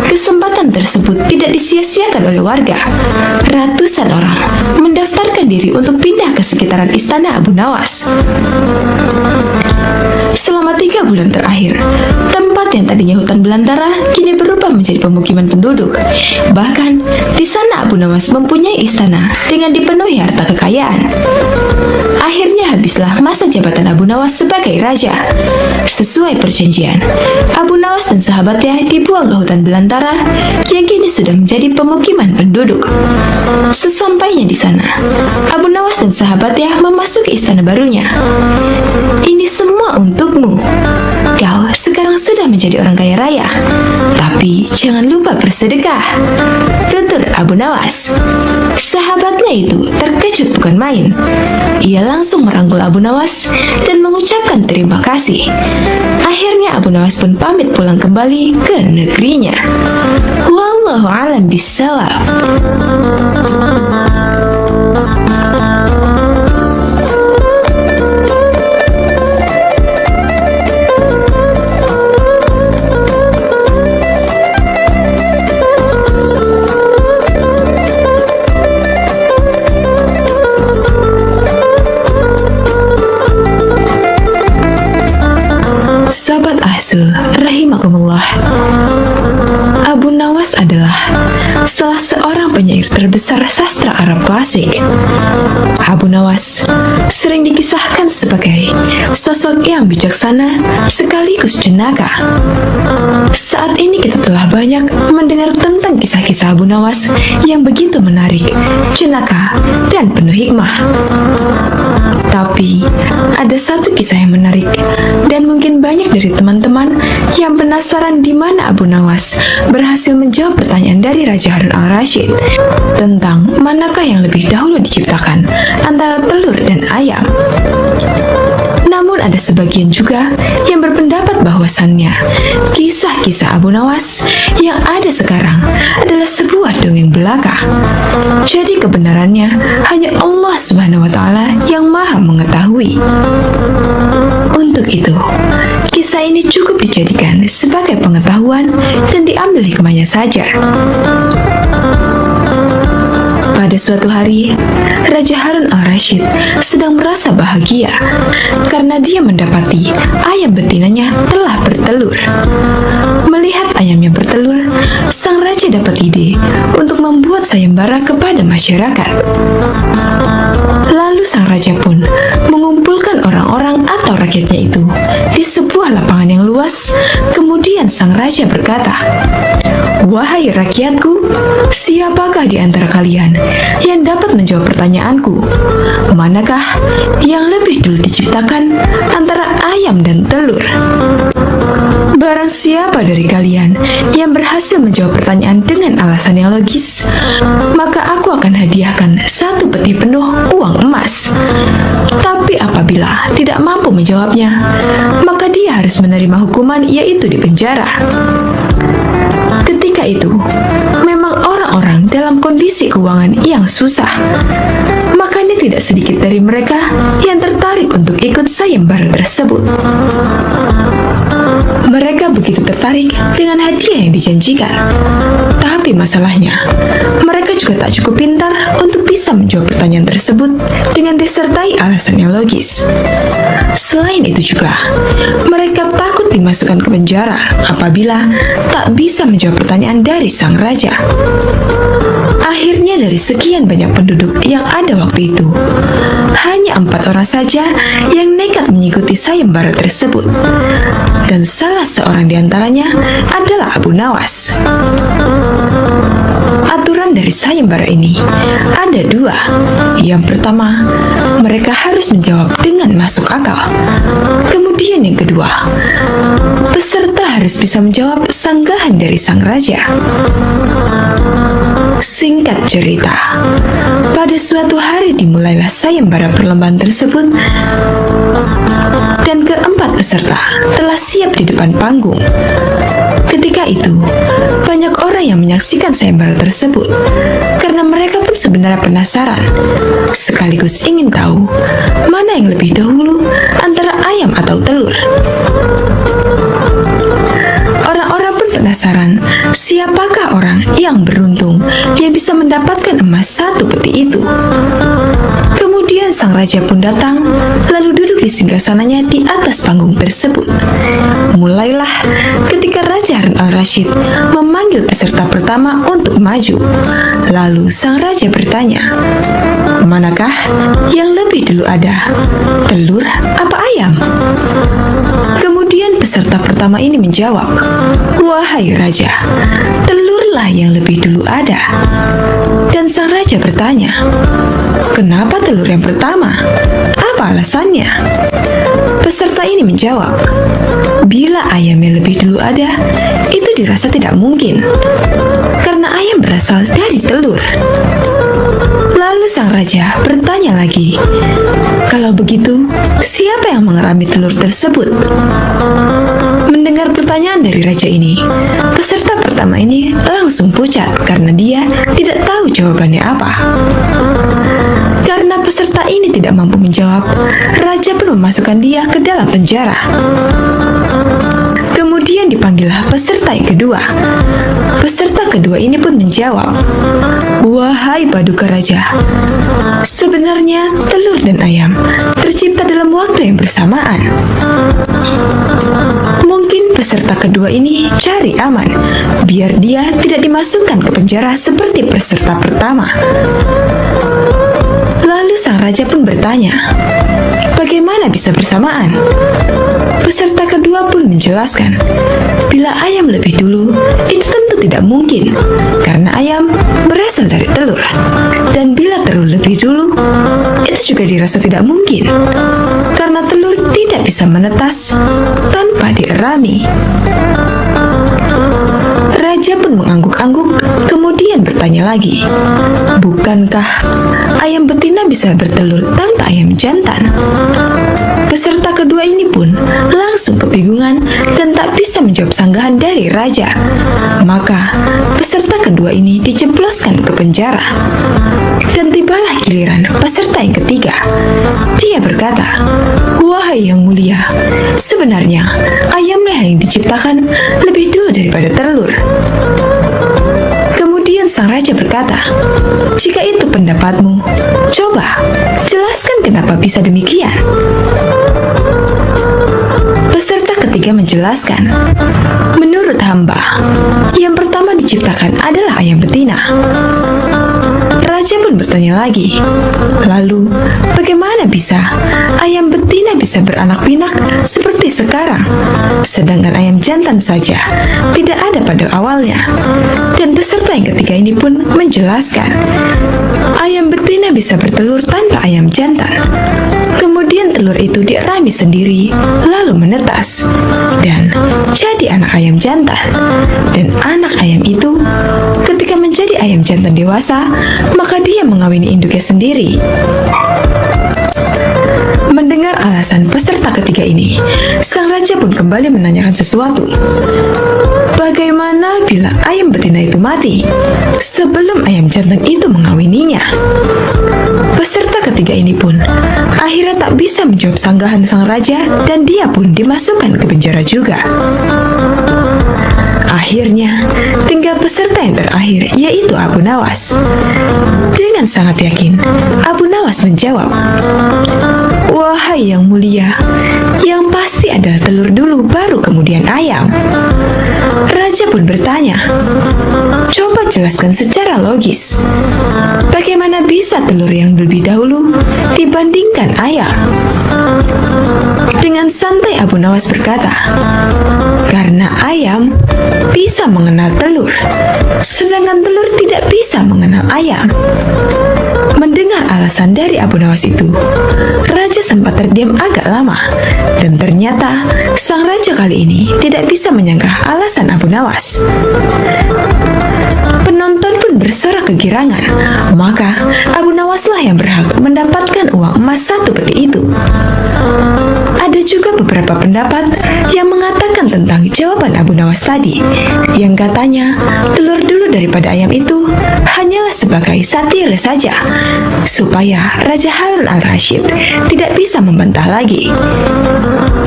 Kesempatan tersebut tidak disia-siakan oleh warga. Ratusan orang mendaftarkan diri untuk pindah ke sekitaran istana Abu Nawas. Selama 3 bulan terakhir, tempat yang tadinya hutan belantara kini berubah menjadi pemukiman penduduk. Bahkan, di sana Abu Nawas mempunyai istana dengan dipenuhi harta kekayaan. Akhirnya habislah masa jabatan Abu Nawas sebagai raja. Sesuai perjanjian, Abu Nawas dan sahabatnya dibuang ke hutan belantara yang kini sudah menjadi pemukiman penduduk. Sesampainya di sana, Abu Nawas dan sahabatnya memasuki istana barunya. "Ini semua untukmu. Kau sekarang sudah menjadi orang kaya raya. Tapi jangan lupa bersedekah," tutur Abu Nawas. Sahabatnya itu terkejut bukan main. Ia langsung merangkul Abu Nawas dan mengucapkan terima kasih. Akhirnya Abu Nawas pun pamit pulang kembali ke negerinya. Wallahu a'lam bishawab. Sahabat Ahzul rahimakumullah, Abu Nawas adalah salah seorang penyair terbesar sastra Arab klasik. Abu Nawas sering dikisahkan sebagai sosok yang bijaksana sekaligus jenaka. Saat ini kita telah banyak mendengar tentang kisah-kisah Abu Nawas yang begitu menarik, jenaka, dan penuh hikmah. Tapi ada satu kisah yang menarik dan mungkin banyak dari teman-teman yang penasaran di mana Abu Nawas berhasil menjawab pertanyaan dari Raja Harun al-Rasyid tentang manakah yang lebih dahulu diciptakan antara ada sebagian juga yang berpendapat bahwasannya kisah-kisah Abu Nawas yang ada sekarang adalah sebuah dongeng belaka. Jadi kebenarannya hanya Allah Subhanahu wa Ta'ala yang Maha mengetahui. Untuk itu, kisah ini cukup dijadikan sebagai pengetahuan dan diambil hikmahnya saja. Pada suatu hari, Raja Harun al-Rasyid sedang merasa bahagia karena dia mendapati ayam betinanya telah bertelur. Melihat ayam yang bertelur, sang raja dapat ide untuk membuat sayembara kepada masyarakat. Lalu sang raja pun mengumpulkan orang-orang atau rakyatnya itu di sebuah lapangan yang luas. Kemudian sang raja berkata, "Wahai rakyatku, siapakah di antara kalian yang dapat menjawab pertanyaanku? Manakah yang lebih dulu diciptakan antara ayam dan telur? Barang siapa dari kalian yang berhasil menjawab pertanyaan dengan alasan yang logis, maka aku akan hadiahkan 1 peti penuh uang emas. Tapi apabila tidak mampu menjawabnya, maka dia harus menerima hukuman, yaitu di penjara." Ketika itu, memang orang-orang dalam kondisi keuangan yang susah. Makanya tidak sedikit dari mereka yang tertarik untuk ikut sayembara tersebut. Mereka begitu tertarik dengan hadiah yang dijanjikan. Tapi masalahnya, mereka juga tak cukup pintar untuk bisa menjawab pertanyaan tersebut dengan disertai alasan yang logis. Selain itu juga, mereka takut dimasukkan ke penjara apabila tak bisa menjawab pertanyaan dari sang raja. Akhirnya dari sekian banyak penduduk yang ada waktu itu, hanya 4 orang saja yang nekat mengikuti sayembara tersebut. Dan salah seorang di antaranya adalah Abu Nawas. Aturan dari sayembara ini ada 2. Yang pertama, mereka harus menjawab dengan masuk akal. Kemudian yang kedua, peserta harus bisa menjawab sanggahan dari sang raja. Singkat cerita, pada suatu hari dimulailah sayembara perlombaan tersebut, dan keempat peserta telah siap di depan panggung. Ketika itu, banyak orang yang menyaksikan sayembara tersebut karena mereka pun sebenarnya penasaran, sekaligus ingin tahu mana yang lebih dahulu antara ayam atau telur. Orang-orang pun penasaran siapakah orang yang beruntung yang bisa mendapatkan emas 1 peti itu. Kemudian sang raja pun datang, lalu duduk di singgasananya di atas panggung tersebut. Mulailah ketika Raja Harun al-Rasyid memanggil peserta pertama untuk maju. Lalu sang raja bertanya, "Manakah yang lebih dulu ada, telur apa ayam?" Kemudian peserta pertama ini menjawab, "Wahai raja, telurlah yang lebih dulu ada." Dan sang raja bertanya, "Kenapa telur yang pertama? Apa alasannya?" Peserta ini menjawab, "Bila ayam yang lebih dulu ada, itu dirasa tidak mungkin, karena ayam berasal dari telur." Lalu sang raja bertanya lagi, "Kalau begitu, siapa yang mengerami telur tersebut?" Mendengar pertanyaan dari raja ini, peserta pertama ini langsung pucat karena dia tidak tahu jawabannya apa. Karena peserta ini tidak mampu menjawab, raja pun memasukkan dia ke dalam penjara. Kemudian dipanggillah peserta yang kedua. Peserta kedua ini pun menjawab, "Wahai paduka raja, sebenarnya telur dan ayam tercipta dalam waktu yang bersamaan." Mungkin peserta kedua ini cari aman, biar dia tidak dimasukkan ke penjara seperti peserta pertama. Lalu sang raja pun bertanya, "Bagaimana bisa bersamaan?" Peserta kedua pun menjelaskan, "Bila ayam lebih dulu, itu tentu tidak mungkin, karena ayam berasal dari telur. Dan bila telur lebih dulu, itu juga dirasa tidak mungkin, karena telur tidak bisa menetas tanpa dierami." Raja pun mengangguk-angguk, kemudian kemudian bertanya lagi, bukankah ayam betina bisa bertelur tanpa ayam jantan? Peserta kedua ini pun langsung kebingungan dan tak bisa menjawab sanggahan dari raja. Maka peserta kedua ini dijebloskan ke penjara. Dan tibalah giliran peserta yang ketiga. Dia berkata, wahai yang mulia, sebenarnya ayamlah yang diciptakan lebih dulu daripada telur. Kemudian sang raja berkata, jika itu pendapatmu, coba jelaskan kenapa bisa demikian. Peserta ketiga menjelaskan, menurut hamba, yang pertama diciptakan adalah ayam betina. Raja pun bertanya lagi, lalu bagaimana bisa ayam betina bisa beranak pinak seperti sekarang, sedangkan ayam jantan saja tidak ada pada awalnya? Dan peserta yang ketiga ini pun menjelaskan, ayam betina bisa bertelur tanpa ayam jantan. Kemudian telur itu dirami sendiri, lalu menetas, dan jadi anak ayam jantan. Dan anak ayam itu ketika menjadi ayam jantan dewasa, maka dia mengawini induknya sendiri. Mendengar alasan peserta ketiga ini, sang raja pun kembali menanyakan sesuatu. Bagaimana bila ayam betina itu mati sebelum ayam jantan itu mengawininya? Peserta ketiga ini pun akhirnya tak bisa menjawab sanggahan sang raja dan dia pun dimasukkan ke penjara juga. Akhirnya, tinggal peserta yang terakhir, yaitu Abu Nawas. Dengan sangat yakin, Abu Nawas menjawab, wahai yang mulia, yang pasti adalah telur dulu baru kemudian ayam. Raja pun bertanya, coba jelaskan secara logis, bagaimana bisa telur yang lebih dahulu dibandingkan ayam? Dengan santai Abu Nawas berkata, karena ayam bisa mengenal telur, sedangkan telur tidak bisa mengenal ayam. Mendengar alasan dari Abu Nawas itu, raja sempat terdiam agak lama, dan ternyata sang raja kali ini tidak bisa menyangka alasan Abu Nawas. Penonton pun bersorak kegirangan, maka Abu Nawaslah yang berhak mendapatkan uang emas 1 peti itu. Ada juga beberapa pendapat yang mengatakan tentang jawaban Abu Nawas tadi, yang katanya telur dulu daripada ayam itu hanyalah sebagai satire saja, supaya Raja Harun al-Rasyid tidak bisa membantah lagi.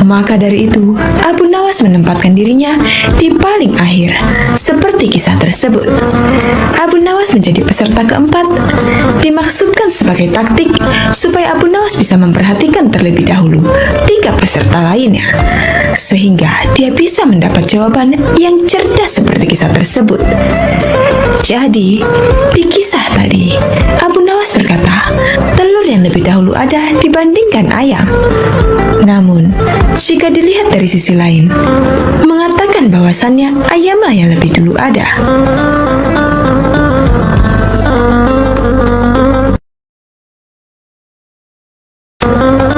Maka dari itu, Abu Nawas menempatkan dirinya di paling akhir, seperti kisah tersebut. Abu Nawas menjadi peserta keempat, dimaksudkan sebagai taktik supaya Abu Nawas bisa memperhatikan terlebih dahulu 3 peserta lainnya, sehingga dia bisa mendapat jawaban yang cerdas seperti kisah tersebut. Jadi, di kisah tadi, Abu Nawas berkata, telur yang lebih dahulu ada dibandingkan ayam. Namun, jika dilihat dari sisi lain, mengatakan bahwasannya ayamlah yang lebih dulu ada.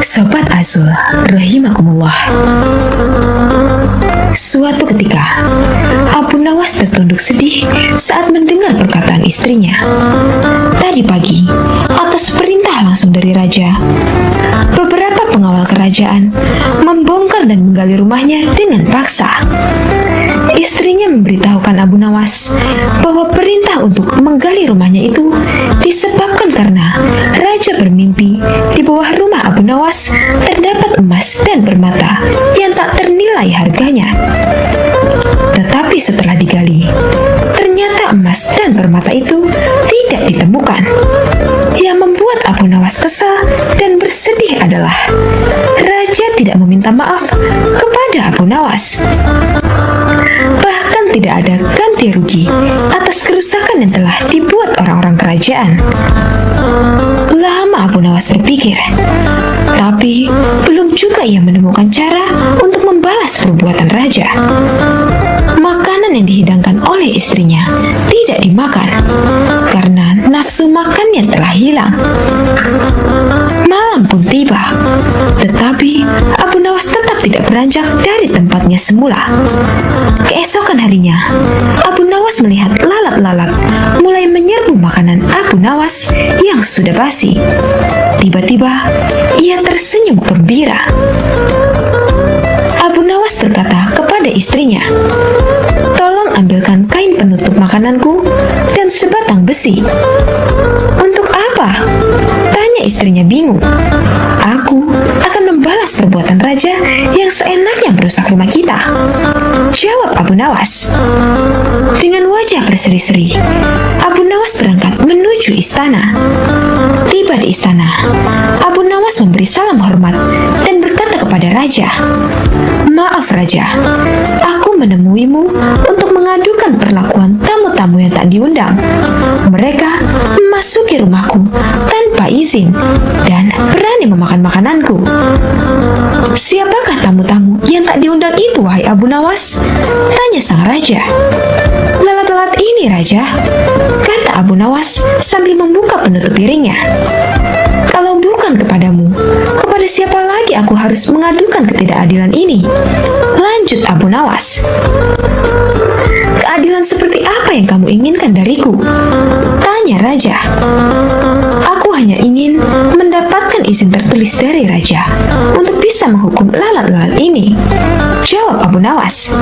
Sobat Azul, rahimakumullah. Suatu ketika, Abu Nawas tertunduk sedih saat mendengar perkataan istrinya. Tadi pagi, atas perintah langsung dari raja, beberapa pengawal kerajaan membongkar dan menggali rumahnya dengan paksa. Istrinya memberitahukan Abu Nawas bahwa perintah untuk menggali rumahnya itu disebabkan karena raja bermimpi di bawah rumah Abu Nawas terdapat emas dan permata yang tak ternilai harganya. Tetapi setelah digali, ternyata emas dan permata itu tidak ditemukan. Yang membuat Abu Nawas kesal dan bersedih adalah raja tidak meminta maaf kepada Abu Nawas. Bahkan tidak ada ganti rugi atas kerusakan yang telah dibuat orang-orang kerajaan. Lama Abu Nawas berpikir, tapi belum juga ia menemukan cara untuk membalas perbuatan raja. Makanan yang dihidangkan oleh istrinya tidak dimakan karena nafsu makannya telah hilang. Malam pun tiba, tetapi Abu Nawas tetap tidak beranjak dari tempatnya semula. Keesokan harinya, Abu Nawas Nawas melihat lalat-lalat mulai menyerbu makanan Abu Nawas yang sudah basi. Tiba-tiba, ia tersenyum gembira. Abu Nawas berkata kepada istrinya, "Tolong ambilkan kain penutup makananku dan sebatang besi." "Untuk apa?" tanya istrinya bingung. "Aku akan membalas perbuatan raja yang seenaknya merusak rumah kita," jawab Abu Nawas. Dengan wajah berseri-seri, Abu Nawas berangkat menuju istana. Tiba di istana, Abu Nawas memberi salam hormat dan berkata kepada raja, "Maaf raja, aku menemuimu untuk mengadukan perlakuan tamu-tamu yang tak diundang. Mereka memasuki rumahku tanpa izin dan berani memakan makananku." "Siapakah tamu-tamu yang tak diundang itu, wahai Abu Nawas?" tanya sang raja. "Lalat-lalat ini, raja," kata Abu Nawas sambil membuka penutup piringnya. "Kalau bukan kepadamu, kepada siapa lagi aku harus mengadukan ketidakadilan ini?" lanjut Abu Nawas. "Keadilan seperti apa yang kamu inginkan dariku?" tanya raja. "Aku hanya ingin mendapatkan izin tertulis dari raja untuk bisa menghukum lalat-lalat ini," jawab Abu Nawas.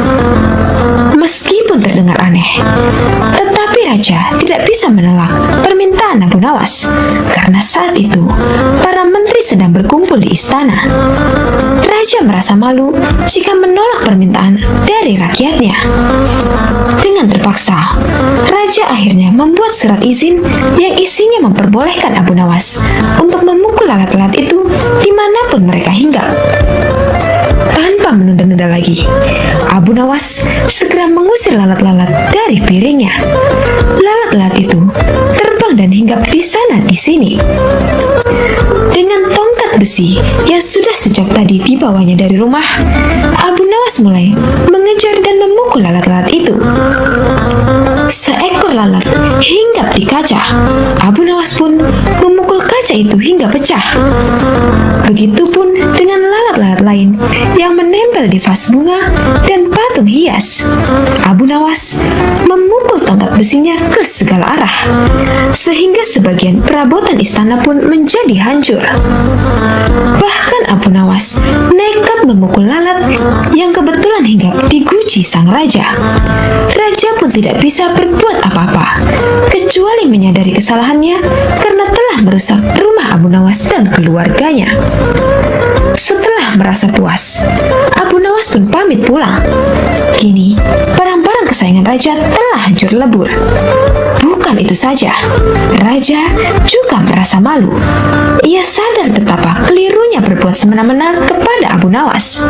Meskipun terdengar aneh, tetapi raja tidak bisa menolak permintaan Abu Nawas karena saat itu para menteri sedang berkumpul di istana. Raja merasa malu jika menolak permintaan dari rakyatnya. Dengan terpaksa, raja akhirnya membuat surat izin yang isinya memperbolehkan Abu Nawas untuk memukul lalat-lalat itu dimanapun mereka hinggap. Tanpa menunda-nunda lagi, Abu Nawas segera mengusir lalat-lalat dari piringnya. Lalat-lalat itu terbang dan hinggap di sana di sini. Dengan tongkat besi yang sudah sejak tadi dibawanya dari rumah, Abu Nawas mulai mengejar dan memukul lalat-lalat itu. Seekor lalat hinggap di kaca. Abu Nawas pun memukul kaca itu hingga pecah. Begitupun dengan lalat-lalat lain yang menempel di vas bunga dan patung hias. Abu Nawas memukul tongkat besinya ke segala arah, sehingga sebagian perabotan istana pun menjadi hancur. Bahkan Abu Nawas nekat memukul lalat yang kebetulan hinggap di guci sang raja. Raja pun tidak bisa berbuat apa-apa, kecuali menyadari kesalahannya karena telah merusak rumah Abu Nawas dan keluarganya. Setelah merasa puas, Abu Nawas pun pamit pulang. Kini, barang-barang kesayangan raja telah hancur lebur. Bukan itu saja, raja juga merasa malu. Ia sadar betapa kelirunya berbuat semena-mena kepada Abu Nawas.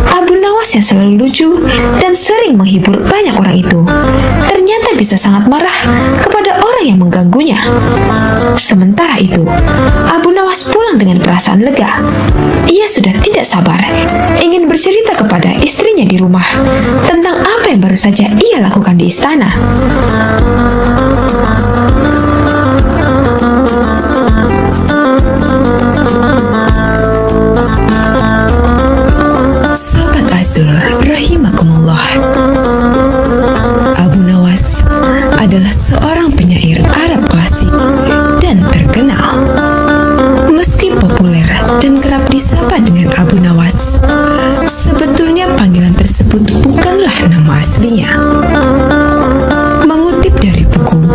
Abu Nawas yang selalu lucu dan sering menghibur banyak orang itu ternyata bisa sangat marah kepada orang yang mengganggunya. Sementara itu, Abu Nawas pulang dengan perasaan lega. Ia sudah tidak sabar ingin bercerita kepada istrinya di rumah tentang apa yang baru saja ia lakukan di istana. Sobat Azul rahimakumullah, Abu Nawas adalah seorang penyair Arab klasik dan terkenal. Meski populer dan kerap disapa dengan Abu Nawas, sebetulnya panggilan tersebut bukanlah nama aslinya. Mengutip dari buku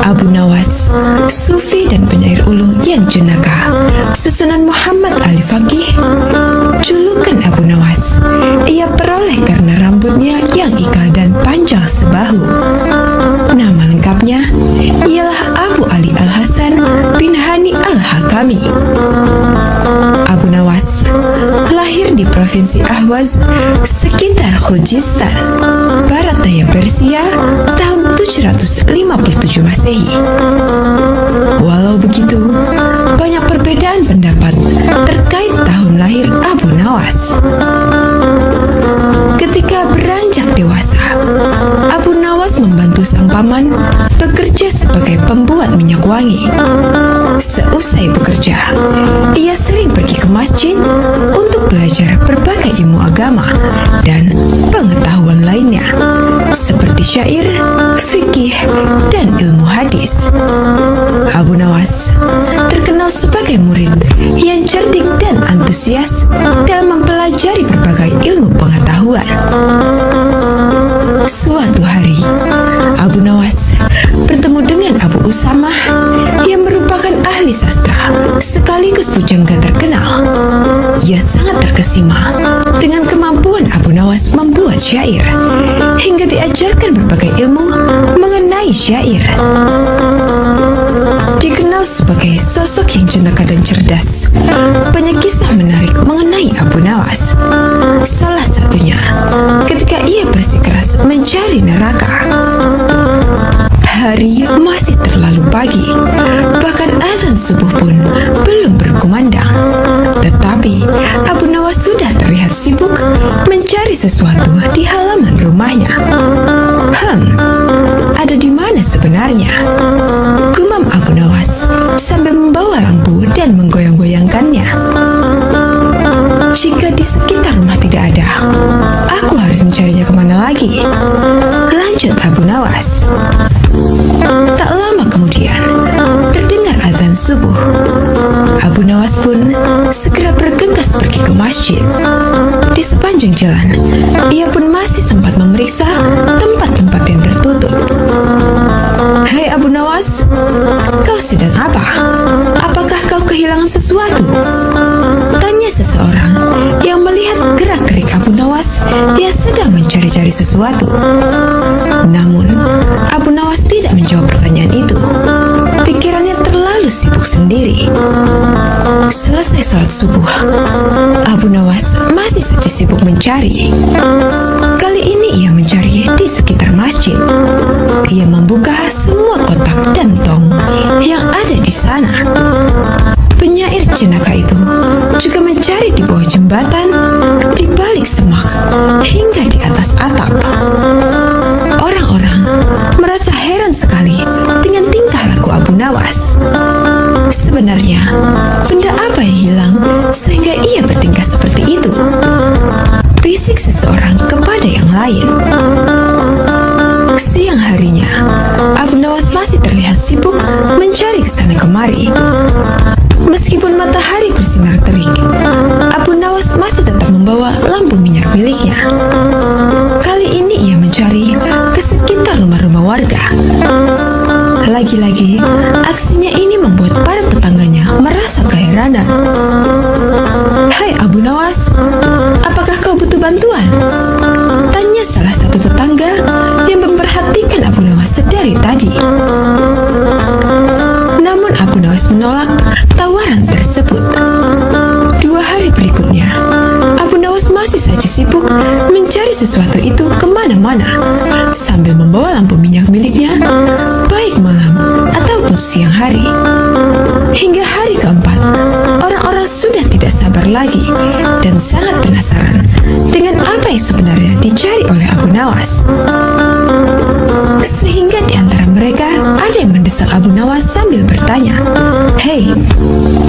Abu Nawas, Sufi dan penyair ulung yang jenaka, susunan Muhammad Al-Faqih, julukan Abu Nawas ia peroleh karena rambutnya yang ikal dan panjang sebahu. Nama lengkapnya ialah Abu Ali Al-Hasan bin Hani Al-Hakami. Abu Nawas lahir di Provinsi Ahwaz sekitar Khuzestan, barat daya Persia tahun 757 Masehi. Walau begitu, banyak perbedaan pendapat terkait tahun lahir Abu Nawas. Ketika beranjak dewasa, Abu Nawas membantu sang paman bekerja sebagai pembuat minyak wangi. Seusai bekerja, ia sering pergi pergi ke masjid untuk belajar berbagai ilmu agama dan pengetahuan lainnya, seperti syair, fikih, dan ilmu hadis. Abu Nawas terkenal sebagai murid yang cerdik dan antusias dalam mempelajari berbagai ilmu pengetahuan. Suatu hari, Abu Nawas bertemu dengan Abu Usamah yang merupakan ahli sastra sekaligus pujangga terkenal. Ia sangat terkesima dengan kemampuan Abu Nawas membuat syair, hingga diajarkan berbagai ilmu mengenai syair. Dikenal sebagai sosok yang jenaka dan cerdas, banyak kisah menarik mengenai Abu Nawas. Salah satunya ketika ia bersikeras mencari neraka. Hari masih terlalu pagi, bahkan azan subuh pun belum berkumandang. Tetapi Abu Nawas sudah terlihat sibuk mencari sesuatu di halaman rumahnya. Ada di mana sebenarnya? Gumam Abu Nawas sambil membawa lampu dan menggoyang-goyangkannya. Jika di sekitar rumah tidak ada, aku harus mencarinya kemana lagi? Lanjut Abu Nawas. Tak lama kemudian, terdengar azan subuh. Abu Nawas pun segera bergegas pergi ke masjid. Di sepanjang jalan, ia pun masih sempat memeriksa tempat-tempat yang tertutup. "Hai Abu Nawas, kau sedang apa? Apakah kau kehilangan sesuatu?" tanya seseorang yang melihat gerak-gerik Abu Nawas yang sedang mencari-cari sesuatu. Namun, Abu Nawas tidak menjawab pertanyaan itu. Pikirannya terlalu sibuk sendiri. Selesai sholat subuh, Abu Nawas masih saja sibuk mencari. Kali ini ia mencari di sekitar masjid. Ia membuka semua kotak dan tong yang ada di sana. Penyair jenaka itu juga mencari di bawah jembatan, di balik semak, hingga di atas atap. Orang-orang merasa heran sekali dengan tingkah laku Abu Nawas. Sebenarnya, benda apa yang hilang sehingga ia bertingkah seperti itu? Bisik seseorang kepada yang lain. Siang harinya, Abu Nawas masih terlihat sibuk mencari kesana kemari. Meskipun matahari bersinar terik, Abu Nawas masih tetap membawa lampu minyak miliknya. Kali ini ia mencari ke sekitar rumah-rumah warga. Lagi-lagi, aksinya ini membuat para tetangganya merasa keheranan. "Hai Abu Nawas, apakah kau butuh bantuan?" tanya salah satu tetangga yang memperhatikan Abu Nawas sedari tadi. Namun Abu Nawas menolak tawaran tersebut. 2 hari berikutnya, Abu Nawas masih saja sibuk mencari sesuatu itu kemana-mana sambil membawa lampu minyak miliknya, baik malam ataupun siang hari. Hingga hari keempat, orang-orang sudah tidak sabar lagi dan sangat penasaran dengan apa yang sebenarnya dicari oleh Abu Nawas. Sehingga di antara mereka ada yang mendesak Abu Nawas sambil bertanya, "Hei,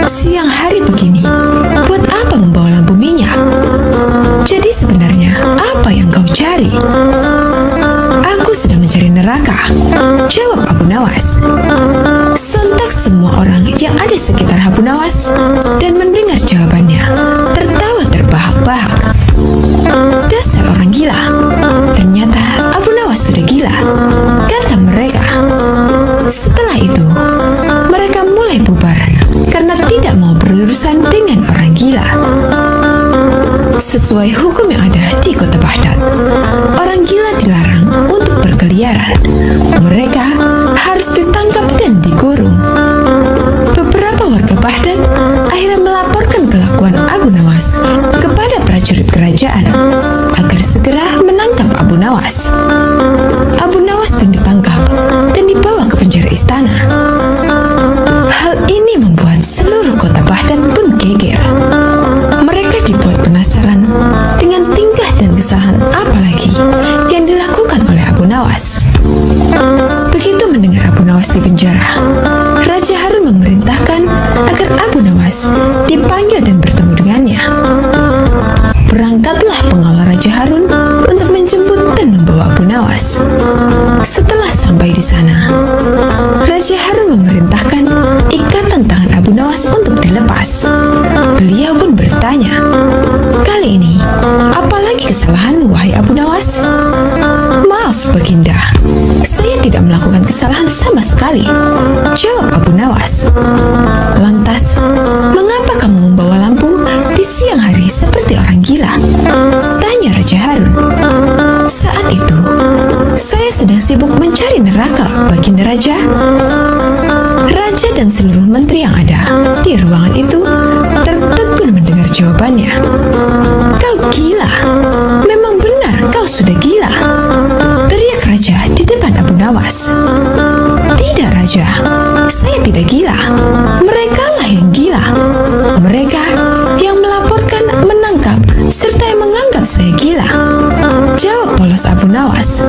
siang hari begini, buat apa membawa lampu minyak? Jadi sebenarnya apa yang kau cari?" "Aku sedang mencari neraka," jawab Abu Nawas. Sontak semua orang yang ada di sekitar Abu Nawas dan mendengar jawabannya tertawa terbahak-bahak. "Dasar orang gila. Ternyata Abu Nawas sudah gila," kata mereka. Setelah itu, mereka mulai bubar karena tidak mau berurusan dengan orang gila. Sesuai hukum yang ada di kota Baghdad, orang gila dilarang untuk berkeliaran. Mereka harus ditangkap dan dikurung. Beberapa warga Baghdad akhirnya melaporkan kelakuan Abu Nawas kepada prajurit kerajaan agar segera menangkap Abu Nawas. Abu Nawas pun ditangkap dan dibawa ke penjara istana. Hal ini membuat seluruh kota Baghdad pun geger. Mereka dibuat penasaran dengan tingkah dan kesalahan apa lagi yang dilakukan oleh Abu Nawas. Begitu mendengar Abu Nawas di penjara, Raja Harun memerintahkan agar Abu Nawas dipanggil dan bertanya kesalahan sama sekali, jawab Abu Nawas. Lantas, mengapa kamu membawa lampu di siang hari seperti orang gila? Tanya Raja Harun. Saat itu, saya sedang sibuk mencari neraka, Baginda Raja. Raja dan seluruh menteri yang ada di ruangan itu tertegun mendengar jawabannya. Kau gila, memang benar kau sudah gila, teriak Raja di depan Abu Nawas. Tidak Raja, saya tidak gila, merekalah yang gila. Mereka yang melaporkan, menangkap, serta yang menganggap saya gila, jawab polos Abu Nawas.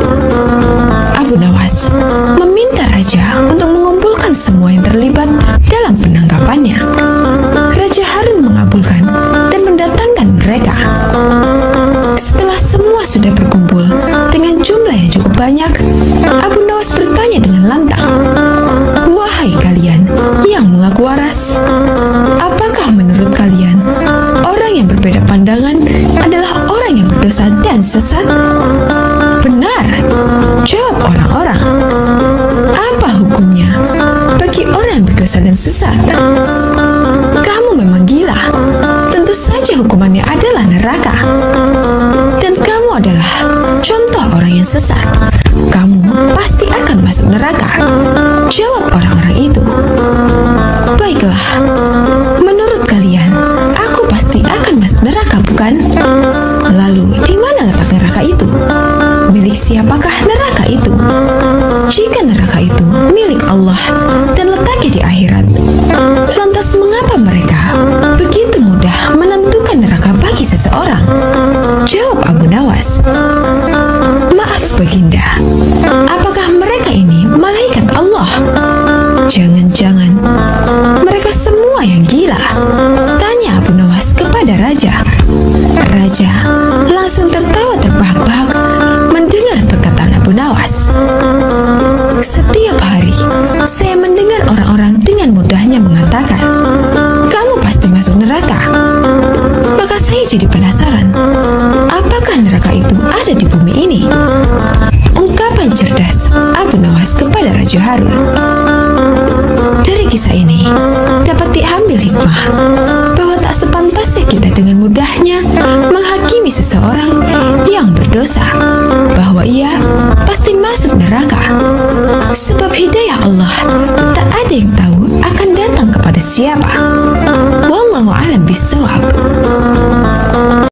Abu Nawas meminta Raja untuk mengumpulkan semua yang terlibat dalam penangkapannya. Raja Harun mengabulkan dan mendatangkan mereka. Setelah semua sudah berkumpul dengan jumlah yang cukup banyak, Abu Nawas bertanya dengan lantang, "Wahai kalian yang mengaku waras, apakah menurut kalian orang yang berbeda pandangan adalah orang yang berdosa dan sesat?" "Benar," jawab orang-orang. "Apa hukumnya bagi orang yang berdosa dan sesat?" "Kamu memang gila. Tentu saja hukumannya adalah neraka. Dan kamu adalah contoh orang yang sesat. Kamu pasti akan masuk neraka," jawab orang-orang itu. "Baiklah, menurut kalian, aku pasti akan masuk neraka, bukan? Lalu, di mana letak neraka itu? Milik siapakah neraka itu? Jika neraka itu milik Allah dan letaknya di akhirat, lantas mengapa mereka begitu mudah menentukan neraka bagi seseorang?" Jawab Abu Nawas. "Maaf Baginda, apakah mereka ini malaikat Allah? Jangan-jangan mereka semua yang gila?" tanya Abu Nawas kepada Raja. Raja langsung tertawa terbahak-bahak mendengar perkataan Abu Nawas. "Setiap hari saya mendengar orang-orang dengan mudahnya mengatakan, 'Kamu pasti masuk neraka.' Maka saya jadi penasaran, apakah neraka itu ada di bumi ini?" Ungkapan cerdas Abu Nawas kepada Raja Harun. Dari kisah ini dapat diambil hikmah bahwa tak sepantasnya kita dengan mudahnya menghakimi seseorang yang berdosa bahwa ia pasti masuk neraka. Sebab hidayah Allah tak ada yang tahu akan datang kepada siapa.